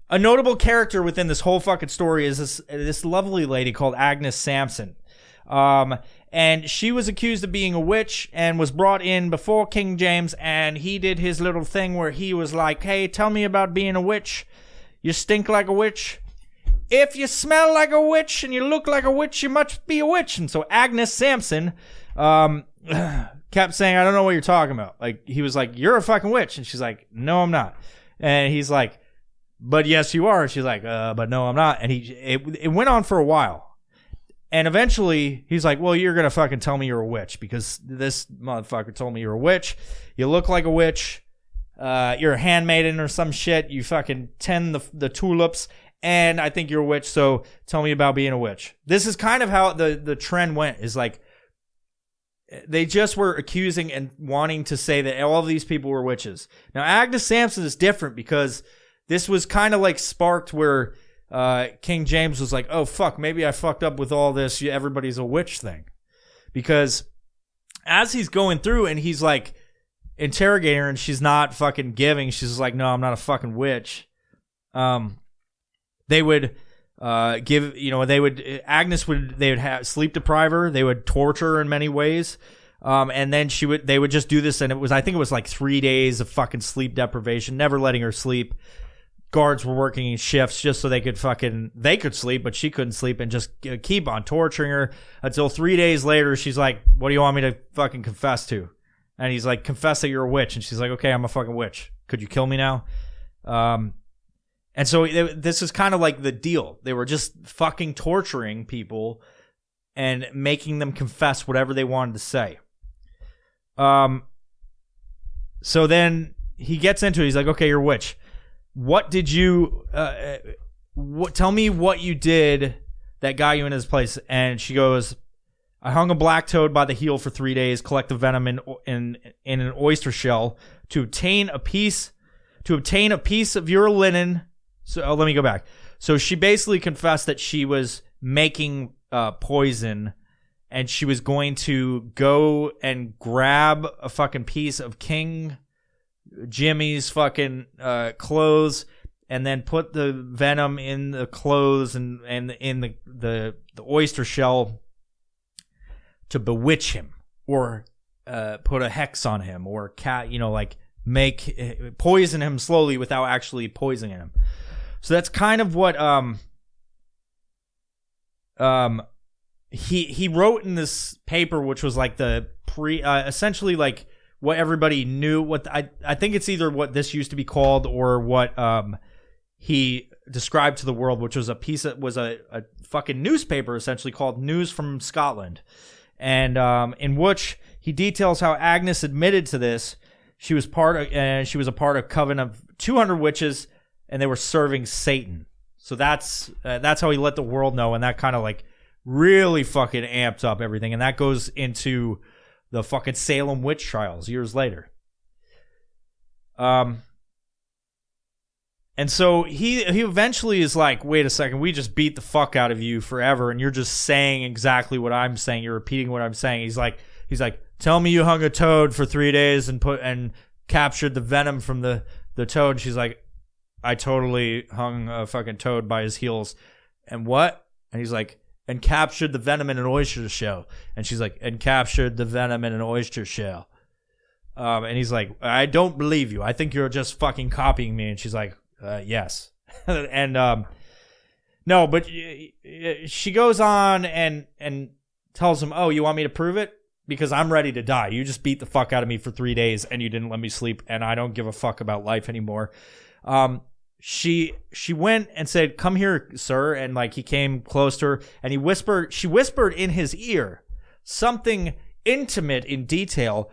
A notable character within this whole fucking story is this lovely lady called Agnes Sampson. And she was accused of being a witch and was brought in before King James, and he did his little thing where he was like, "Hey, tell me about being a witch. You stink like a witch. If you smell like a witch and you look like a witch, you must be a witch." And so Agnes Sampson kept saying, "I don't know what you're talking about." Like, he was like, "You're a fucking witch." And she's like, "No, I'm not." And he's like, "But yes, you are." And she's like, "But no, I'm not." And it went on for a while. And eventually, he's like, "Well, you're going to fucking tell me you're a witch, because this motherfucker told me you're a witch. You look like a witch. You're a handmaiden or some shit. You fucking tend the tulips. And I think you're a witch, so tell me about being a witch." This is kind of how the trend went, is like, they just were accusing and wanting to say that all of these people were witches. Now, Agnes Sampson is different, because this was kind of like sparked where King James was like, "Oh, fuck, maybe I fucked up with all this everybody's a witch thing." Because as he's going through and he's like interrogating her and she's not fucking giving, she's like, "No, I'm not a fucking witch." They would they would have sleep deprive her. They would torture her in many ways. And then they would just do this. And I think it was like 3 days of fucking sleep deprivation, never letting her sleep. Guards were working in shifts just so they could sleep, but she couldn't sleep, and just keep on torturing her until 3 days later, she's like, "What do you want me to fucking confess to?" And he's like, "Confess that you're a witch." And she's like, "Okay, I'm a fucking witch. Could you kill me now?" And so this is kind of like the deal. They were just fucking torturing people and making them confess whatever they wanted to say. So then he gets into it. He's like, "Okay, you're a witch. what did you, tell me what you did that got you in his place. And she goes, I hung a black toad by the heel for 3 days, collect the venom in an oyster shell to obtain a piece of your linen. So let me go back. So she basically confessed that she was making poison, and she was going to go and grab a fucking piece of King Jimmy's fucking clothes, and then put the venom in the clothes and in the oyster shell to bewitch him, or put a hex on him, or poison him slowly without actually poisoning him. So that's kind of what he wrote in this paper, which was like the essentially like what everybody knew. What I think it's either what this used to be called or what he described to the world, which was a fucking newspaper essentially called News from Scotland, and in which he details how Agnes admitted to this. She was a part of a coven of 200 witches, and they were serving Satan. So that's how he let the world know, and that kind of like really fucking amped up everything, and that goes into the fucking Salem witch trials years later. And so he eventually is like, wait a second, we just beat the fuck out of you forever, and you're just saying exactly what I'm saying. You're repeating what I'm saying. He's like, tell me you hung a toad for 3 days and captured the venom from the toad. And she's like, I totally hung a fucking toad by his heels. And what? And he's like, and captured the venom in an oyster shell. And she's like, and captured the venom in an oyster shell. And he's like, I don't believe you. I think you're just fucking copying me. And she's like, yes. And no, but she goes on and tells him, oh, you want me to prove it? Because I'm ready to die. You just beat the fuck out of me for 3 days, and you didn't let me sleep, and I don't give a fuck about life anymore. She went and said, come here, sir. And like he came close to her, and she whispered in his ear something intimate in detail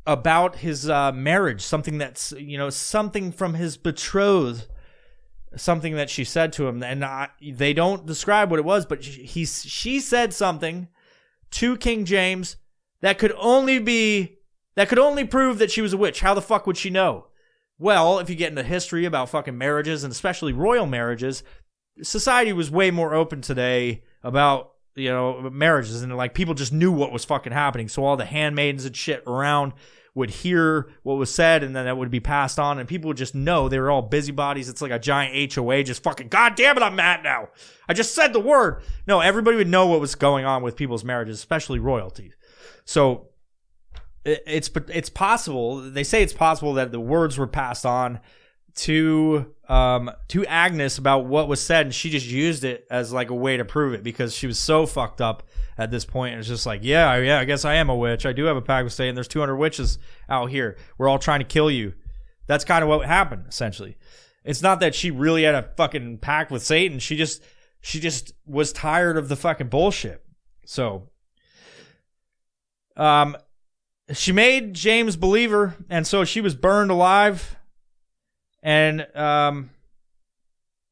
about his marriage, something that's, something from his betrothed, something that she said to him. And they don't describe what it was, but she said something to King James that could only prove that she was a witch. How the fuck would she know? Well, if you get into history about fucking marriages, and especially royal marriages, society was way more open today about, marriages, and like people just knew what was fucking happening. So all the handmaidens and shit around would hear what was said, and then that would be passed on, and people would just know. They were all busybodies. It's like a giant HOA, just fucking, God damn it, I'm mad now. I just said the word. No, everybody would know what was going on with people's marriages, especially royalty. So it's possible. They say it's possible that the words were passed on to Agnes about what was said, and she just used it as like a way to prove it, because she was so fucked up at this point. And it's just like, yeah, I guess I am a witch. I do have a pact with Satan. There's 200 witches out here. We're all trying to kill you. That's kind of what happened, essentially. It's not that she really had a fucking pact with Satan. She just was tired of the fucking bullshit. So, she made James believe her, and so she was burned alive. And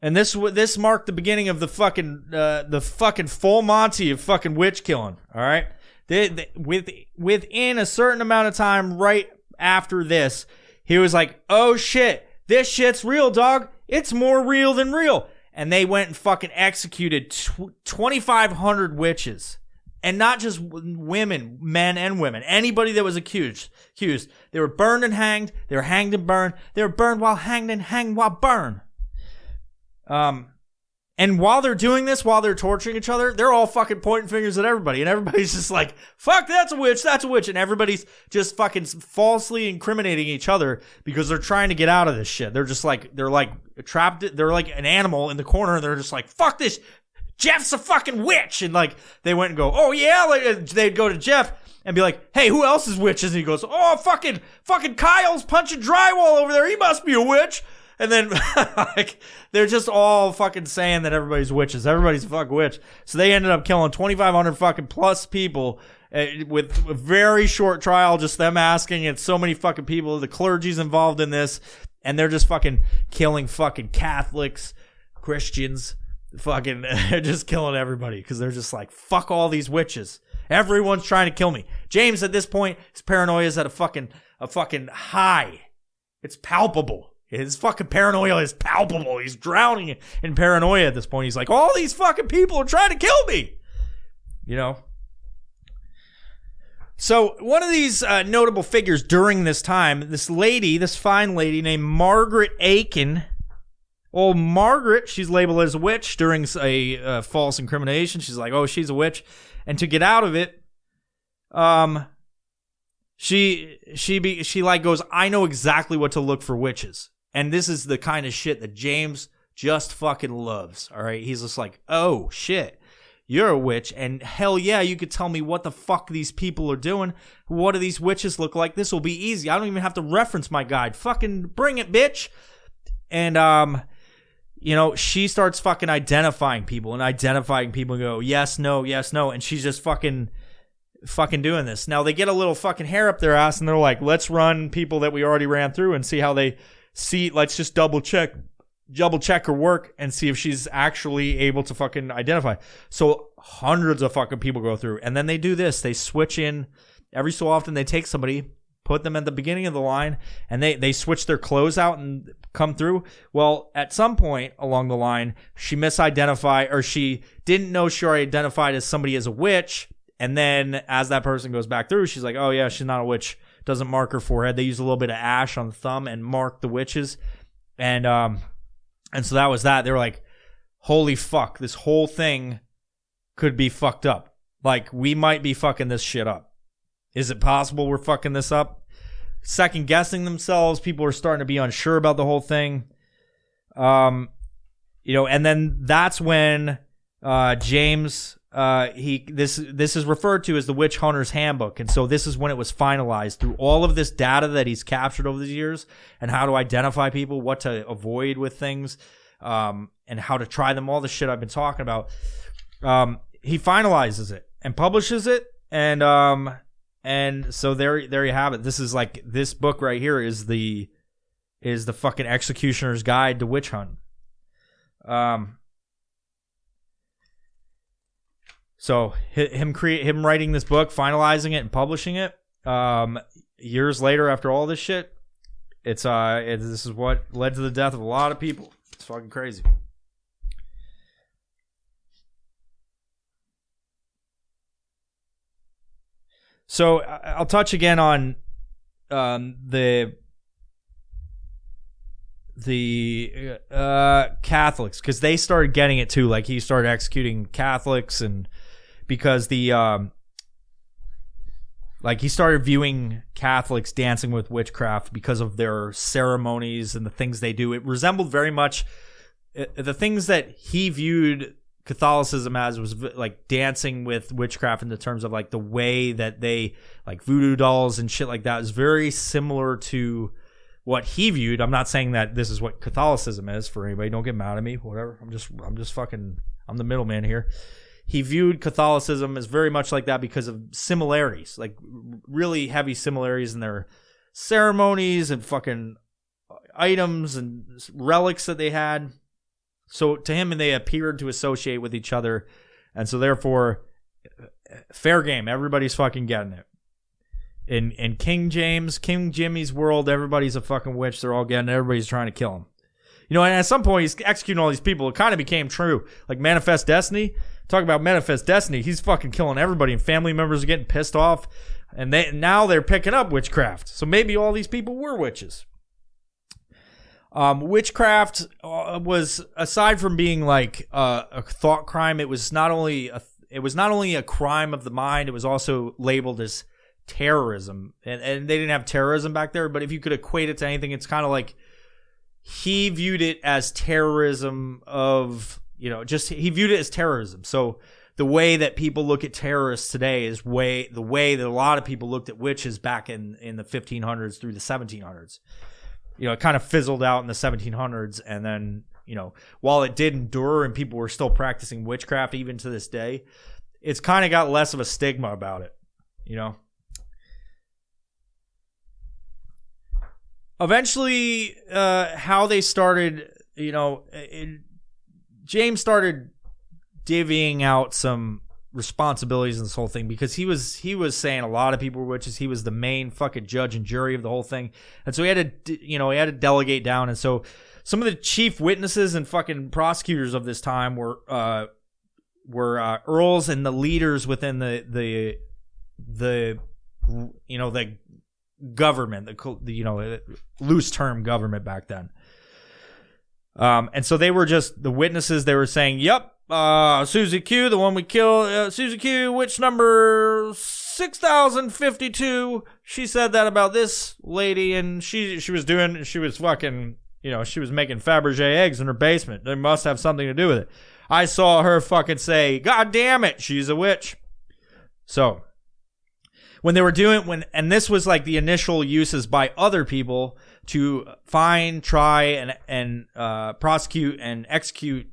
this marked the beginning of the fucking full Monty of fucking witch killing. All right, within a certain amount of time, right after this, he was like, "Oh shit, this shit's real, dog. It's more real than real." And they went and fucking executed 2,500 witches. And not just women, men and women. Anybody that was accused. They were burned and hanged. They were hanged and burned. They were burned while hanged and hanged while burned. And while they're doing this, while they're torturing each other, they're all fucking pointing fingers at everybody. And everybody's just like, fuck, that's a witch, that's a witch. And everybody's just fucking falsely incriminating each other because they're trying to get out of this shit. They're just like, they're like trapped. They're like an animal in the corner. And they're just like, fuck this. Jeff's a fucking witch. And like, they went and go, oh yeah. Like, they'd go to Jeff and be like, hey, who else is witches? And he goes, oh, fucking Kyle's punching drywall over there. He must be a witch. And then like, they're just all fucking saying that everybody's witches. Everybody's a fucking witch. So they ended up killing 2,500 fucking plus people with a very short trial. Just them asking. It's so many fucking people. The clergy's involved in this. And they're just fucking killing fucking Catholics, Christians, fucking, they're just killing everybody because they're just like, fuck all these witches. Everyone's trying to kill me. James, at this point, his paranoia is at a fucking high. It's palpable. His fucking paranoia is palpable. He's drowning in paranoia at this point. He's like, all these fucking people are trying to kill me. You know? So one of these notable figures during this time, this fine lady named Margaret Aiken. Well, Margaret, she's labeled as a witch during a false incrimination. She's like, oh, she's a witch. And to get out of it, she like goes, I know exactly what to look for witches. And this is the kind of shit that James just fucking loves. All right. He's just like, oh shit, you're a witch. And hell yeah, you could tell me what the fuck these people are doing. What do these witches look like? This will be easy. I don't even have to reference my guide. Fucking bring it, bitch. And, you know, she starts fucking identifying people and go, yes, no. And she's just fucking doing this. Now they get a little fucking hair up their ass and they're like, let's run people that we already ran through and see how they see. Let's just double check her work and see if she's actually able to fucking identify. So hundreds of fucking people go through and then they do this. They switch in every so often. They take somebody, put them at the beginning of the line, and they switch their clothes out and come through. Well, at some point along the line, she misidentified, or she didn't know she already identified as somebody as a witch. And then as that person goes back through, she's like, oh yeah, she's not a witch. Doesn't mark her forehead. They use a little bit of ash on the thumb and mark the witches. And so that was that. They were like, holy fuck, this whole thing could be fucked up. Like, we might be fucking this shit up. Is it possible we're fucking this up? Second guessing themselves. People are starting to be unsure about the whole thing. You know, and then that's when James, this is referred to as the Witch Hunter's Handbook. And so this is when it was finalized through all of this data that he's captured over the years and how to identify people, what to avoid with things, and how to try them, all the shit I've been talking about. He finalizes it and publishes it. And so there you have it. This is like, this book right here is the fucking executioner's guide to witch hunt. So him writing this book, finalizing it and publishing it, years later after all this shit, this is what led to the death of a lot of people. It's fucking crazy. So I'll touch again on the Catholics, because they started getting it too. Like, he started executing Catholics, and because he started viewing Catholics dancing with witchcraft because of their ceremonies and the things they do. It resembled very much the things that he viewed Catholicism as, was like dancing with witchcraft in the terms of like the way that they, like voodoo dolls and shit like that, is very similar to what he viewed. I'm not saying that this is what Catholicism is for anybody. Don't get mad at me. Whatever. I'm the middleman here. He viewed Catholicism as very much like that because of similarities, like really heavy similarities in their ceremonies and fucking items and relics that they had. So to him, they appeared to associate with each other. And so therefore, fair game. Everybody's fucking getting it. In King Jimmy's world, everybody's a fucking witch. They're all getting it. Everybody's trying to kill him. You know, and at some point, he's executing all these people. It kind of became true. Like Manifest Destiny. Talk about Manifest Destiny. He's fucking killing everybody, and family members are getting pissed off. And now they're picking up witchcraft. So maybe all these people were witches. Witchcraft was, aside from being like a thought crime, it was not only a crime of the mind, it was also labeled as terrorism. And they didn't have terrorism back there, but if you could equate it to anything, it's kind of like he viewed it as terrorism of, you know, just he viewed it as terrorism. So the way that people look at terrorists today is the way that a lot of people looked at witches back in the 1500s through the 1700s. You know, it kind of fizzled out in the 1700s, and then, you know, while it did endure and people were still practicing witchcraft even to this day, it's kind of got less of a stigma about it, you know. eventually, how they started, James started divvying out some responsibilities in this whole thing, because he was saying a lot of people were witches. He was the main fucking judge and jury of the whole thing, and so he had to delegate down. And so some of the chief witnesses and fucking prosecutors of this time were earls and the leaders within the government, the loose term government back then. And so they were just the witnesses. They were saying, "Yep, Susie Q, the one we killed, Susie Q, witch number 6052. She said that about this lady, and she was fucking, she was making Fabergé eggs in her basement. They must have something to do with it. I saw her fucking say, God damn it, she's a witch." So when they were and this was like the initial uses by other people to find, try, and prosecute and execute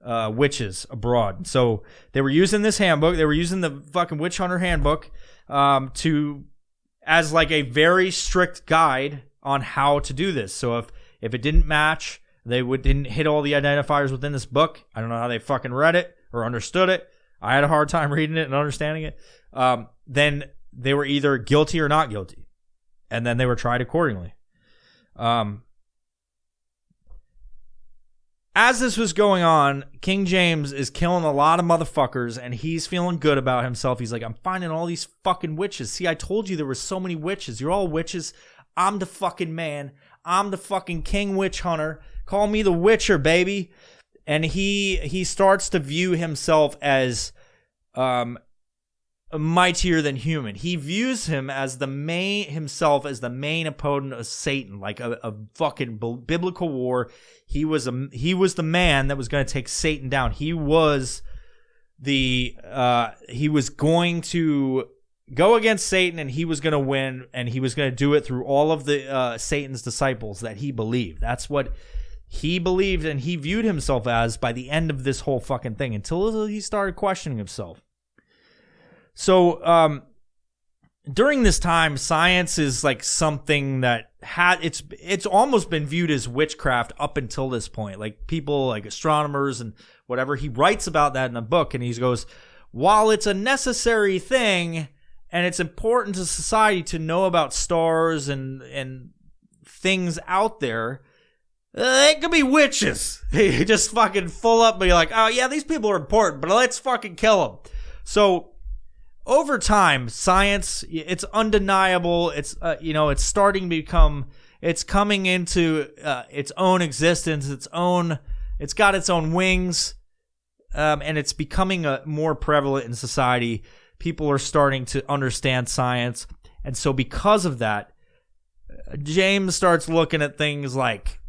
witches abroad. So they were using this handbook. They were using the fucking witch hunter handbook as like a very strict guide on how to do this. So if it didn't match, didn't hit all the identifiers within this book. I don't know how they fucking read it or understood it. I had a hard time reading it and understanding it. Then they were either guilty or not guilty, and then they were tried accordingly. As this was going on, King James is killing a lot of motherfuckers, and he's feeling good about himself. He's like, I'm finding all these fucking witches. See, I told you there were so many witches. You're all witches. I'm the fucking man. I'm the fucking king witch hunter. Call me the Witcher, baby. And he starts to view himself as mightier than human. He views himself as the main opponent of Satan, like a fucking biblical war. He was the man that was going to take Satan down. He was going to go against Satan, and he was going to win, and he was going to do it through all of the Satan's disciples that he believed. That's what he believed, and he viewed himself as by the end of this whole fucking thing, until he started questioning himself. So during this time, science is like something that it's almost been viewed as witchcraft up until this point. Like people like astronomers and whatever, he writes about that in a book, and he goes, while it's a necessary thing and it's important to society to know about stars and things out there, it could be witches. He just fucking full up and be like, oh yeah, these people are important, but let's fucking kill them. So over time, science, it's undeniable. It's it's starting to become, it's coming into its own existence, it's got its own wings, and it's becoming more prevalent in society. People are starting to understand science, and so because of that, James starts looking at things like,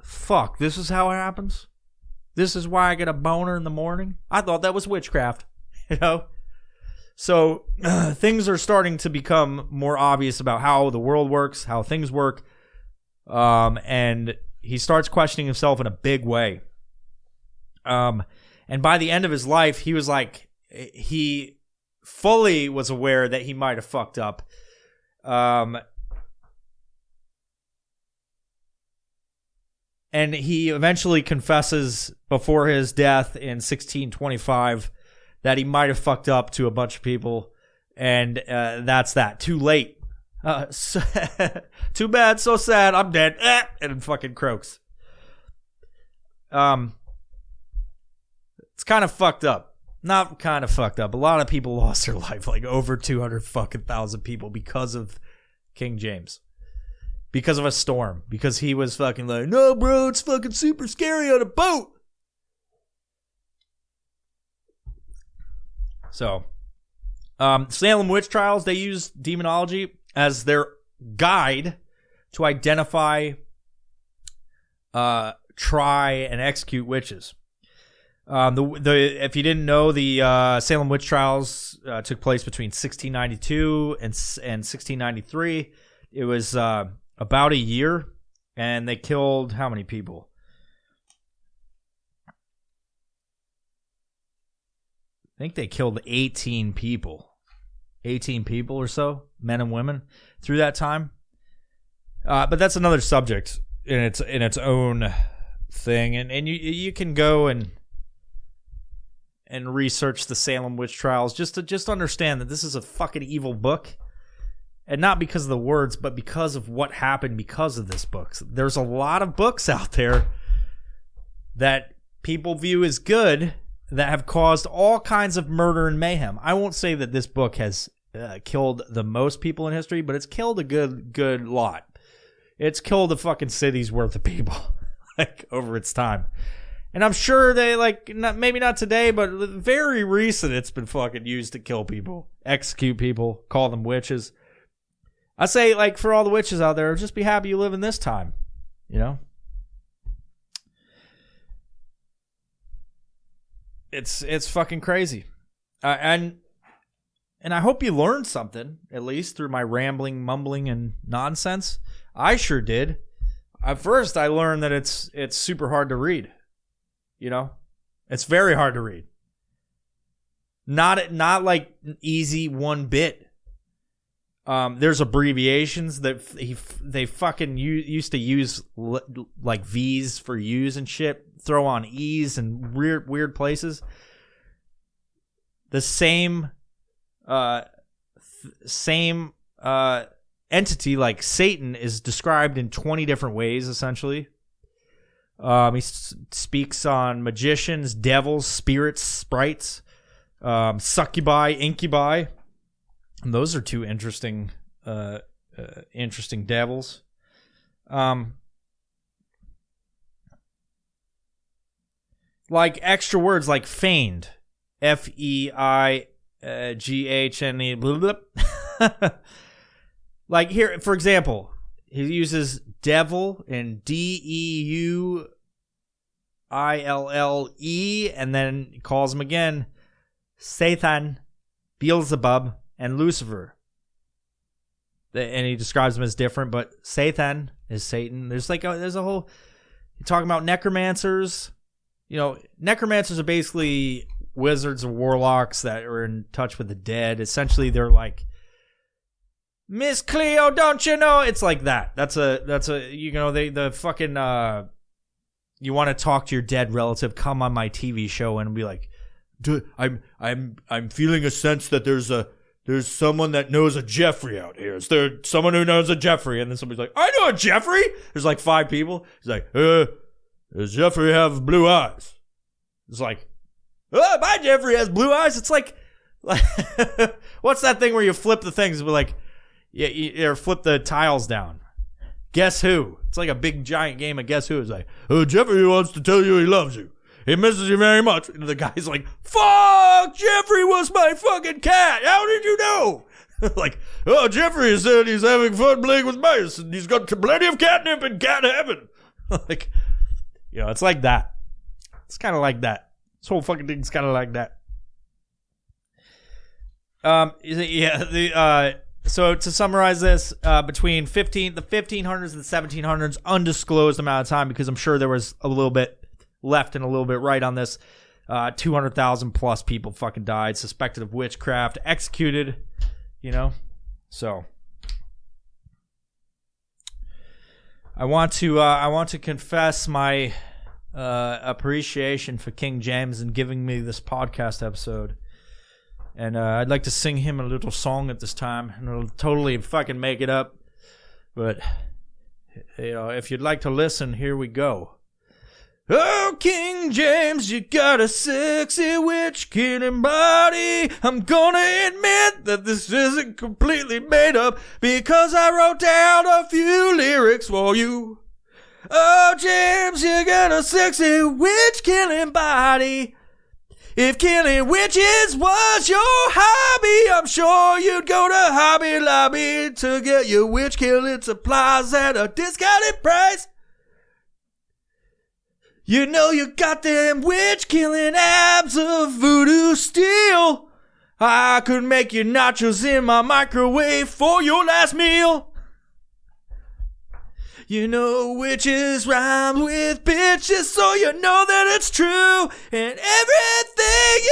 fuck, this is how it happens? This is why I get a boner in the morning? I thought that was witchcraft, So things are starting to become more obvious about how the world works, how things work, and he starts questioning himself in a big way. And by the end of his life, he was like, he fully was aware that he might have fucked up. And he eventually confesses before his death in 1625 that he might have fucked up to a bunch of people, and that's that. Too late. Too bad, so sad, I'm dead. And fucking croaks. It's kind of fucked up. Not kind of fucked up. A lot of people lost their life, like over 200,000 people because of King James. Because of a storm. Because he was fucking like, no, bro, it's fucking super scary on a boat. So, Salem witch trials, they use demonology as their guide to identify, try, and execute witches. If you didn't know, the Salem witch trials took place between 1692 and 1693. It was about a year, and they killed how many people? I think they killed 18 people. 18 people or so, men and women, through that time. But that's another subject in its own thing, and you can go and research the Salem witch trials just to understand that this is a fucking evil book, and not because of the words, but because of what happened because of this book. There's a lot of books out there that people view as good that have caused all kinds of murder and mayhem. I won't say that this book has killed the most people in history, but it's killed a good lot. It's killed a fucking city's worth of people like over its time. And I'm sure they maybe not today, but very recent it's been fucking used to kill people, execute people, call them witches. I say, like, for all the witches out there, just be happy you live in this time, you know? It's fucking crazy. And I hope you learned something, at least through my rambling, mumbling, and nonsense. I sure did. At first, I learned that it's super hard to read. You know? It's very hard to read. Not like easy one bit. There's abbreviations that they fucking used to use like V's for U's and shit. Throw on E's and weird places. The same entity, like Satan, is described in 20 different ways, essentially. He speaks on magicians, devils, spirits, sprites, succubi, incubi. And those are two interesting devils. Like extra words like feigned, Feighne. Like here, for example, he uses devil and Deuille, and then calls him again Satan, Beelzebub, and Lucifer. And he describes them as different, but Satan is Satan. There's a whole, you're talking about necromancers. You know, necromancers are basically wizards or warlocks that are in touch with the dead. Essentially, they're like, Miss Cleo, don't you know? It's like that. That's a you know, the fucking you want to talk to your dead relative, come on my TV show and be like, I'm feeling a sense that there's someone that knows a Jeffrey out here. Is there someone who knows a Jeffrey? And then somebody's like, I know a Jeffrey. There's like 5 people. He's like, does Jeffrey have blue eyes? It's like, oh, my Jeffrey has blue eyes. It's like what's that thing where you flip the things? But like, yeah, you flip the tiles down. Guess who? It's like a big giant game of guess who. It's like, oh, Jeffrey wants to tell you he loves you. He misses you very much. And the guy's like, fuck, Jeffrey was my fucking cat. How did you know? Like, oh, Jeffrey said he's having fun playing with mice and he's got plenty of catnip in cat heaven. Like, you know, it's like that. It's kind of like that. This whole fucking thing's kind of like that. So to summarize this, between the 1500s and the 1700s, undisclosed amount of time, because I'm sure there was a little bit left and a little bit right on this. 200,000 plus people fucking died, suspected of witchcraft, executed, you know. So I want to confess my appreciation for King James and giving me this podcast episode. And I'd like to sing him a little song at this time, and it'll totally fucking make it up. But, you know, if you'd like to listen, here we go. Oh, King James, you got a sexy witch-killing body. I'm gonna admit that this isn't completely made up, because I wrote down a few lyrics for you. Oh, James, you got a sexy witch-killing body. If killing witches was your hobby, I'm sure you'd go to Hobby Lobby to get your witch-killing supplies at a discounted price. You know you got them witch-killing abs of voodoo steel. I could make you nachos in my microwave for your last meal. You know witches rhyme with bitches, so you know that it's true. And everything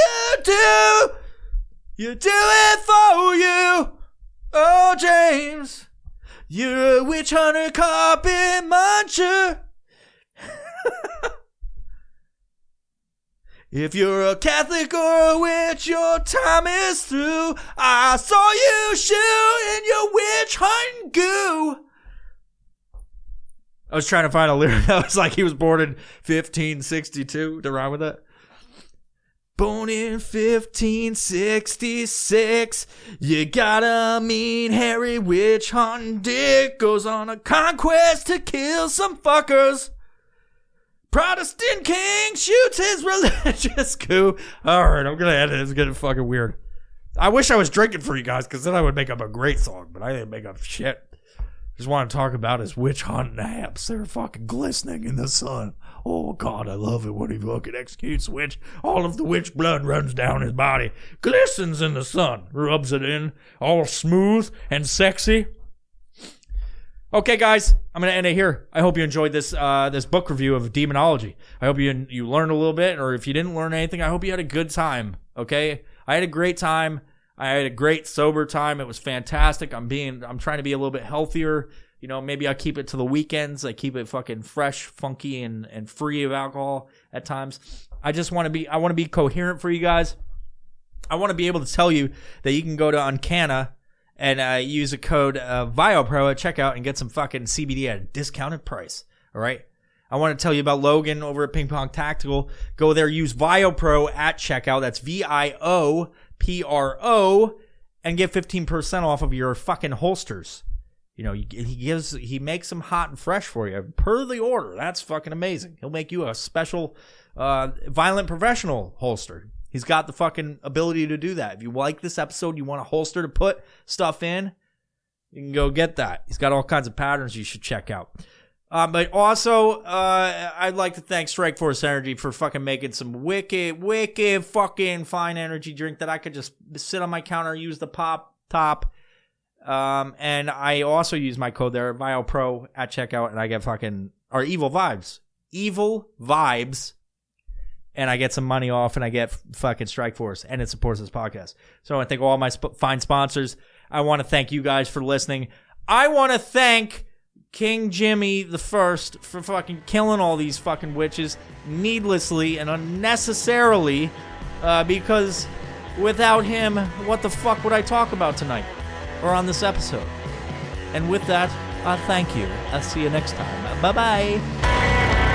you do it for you. Oh, James, You're a witch hunter, carpet muncher. If you're a Catholic or a witch, your time is through. I saw you shoot in your witch hunting goo. I was trying to find a lyric that was like he was born in 1562 to rhyme with that. Born in 1566, you got a mean, hairy witch hunting dick. Goes on a conquest to kill some fuckers. Protestant king shoots his religious coup. Alright, I'm gonna edit it. It's getting fucking weird. I wish I was drinking for you guys, because then I would make up a great song, but I didn't make up shit. Just want to talk about his witch hunting abs. They're fucking glistening in the sun. Oh God, I love it when he fucking executes witch. All of the witch blood runs down his body. Glistens in the sun. Rubs it in. All smooth and sexy. Okay, guys, I'm going to end it here. I hope you enjoyed this this book review of Daemonologie. I hope you learned a little bit, or if you didn't learn anything, I hope you had a good time, okay? I had a great time. I had a great sober time. It was fantastic. I'm trying to be a little bit healthier. You know, maybe I keep it to the weekends. I keep it fucking fresh, funky, and free of alcohol at times. I want to be coherent for you guys. I want to be able to tell you that you can go to Uncana and use a code VIOPRO at checkout and get some fucking CBD at a discounted price. All right? I want to tell you about Logan over at Ping Pong Tactical. Go there, use VIOPRO at checkout. That's VIOPRO, and get 15% off of your fucking holsters. You know, he makes them hot and fresh for you per the order. That's fucking amazing. He'll make you a special violent professional holster. He's got the fucking ability to do that. If you like this episode, you want a holster to put stuff in, you can go get that. He's got all kinds of patterns you should check out. But also, I'd like to thank Strikeforce Energy for fucking making some wicked fucking fine energy drink that I could just sit on my counter, use the pop top. And I also use my code there, VioPro at checkout, and I get Evil Vibes. And I get some money off, and I get fucking Strikeforce, and it supports this podcast. So I want to thank all my fine sponsors. I want to thank you guys for listening. I want to thank King Jimmy the First for fucking killing all these fucking witches needlessly and unnecessarily, because without him, what the fuck would I talk about tonight or on this episode? And with that, thank you. I'll see you next time. Bye-bye.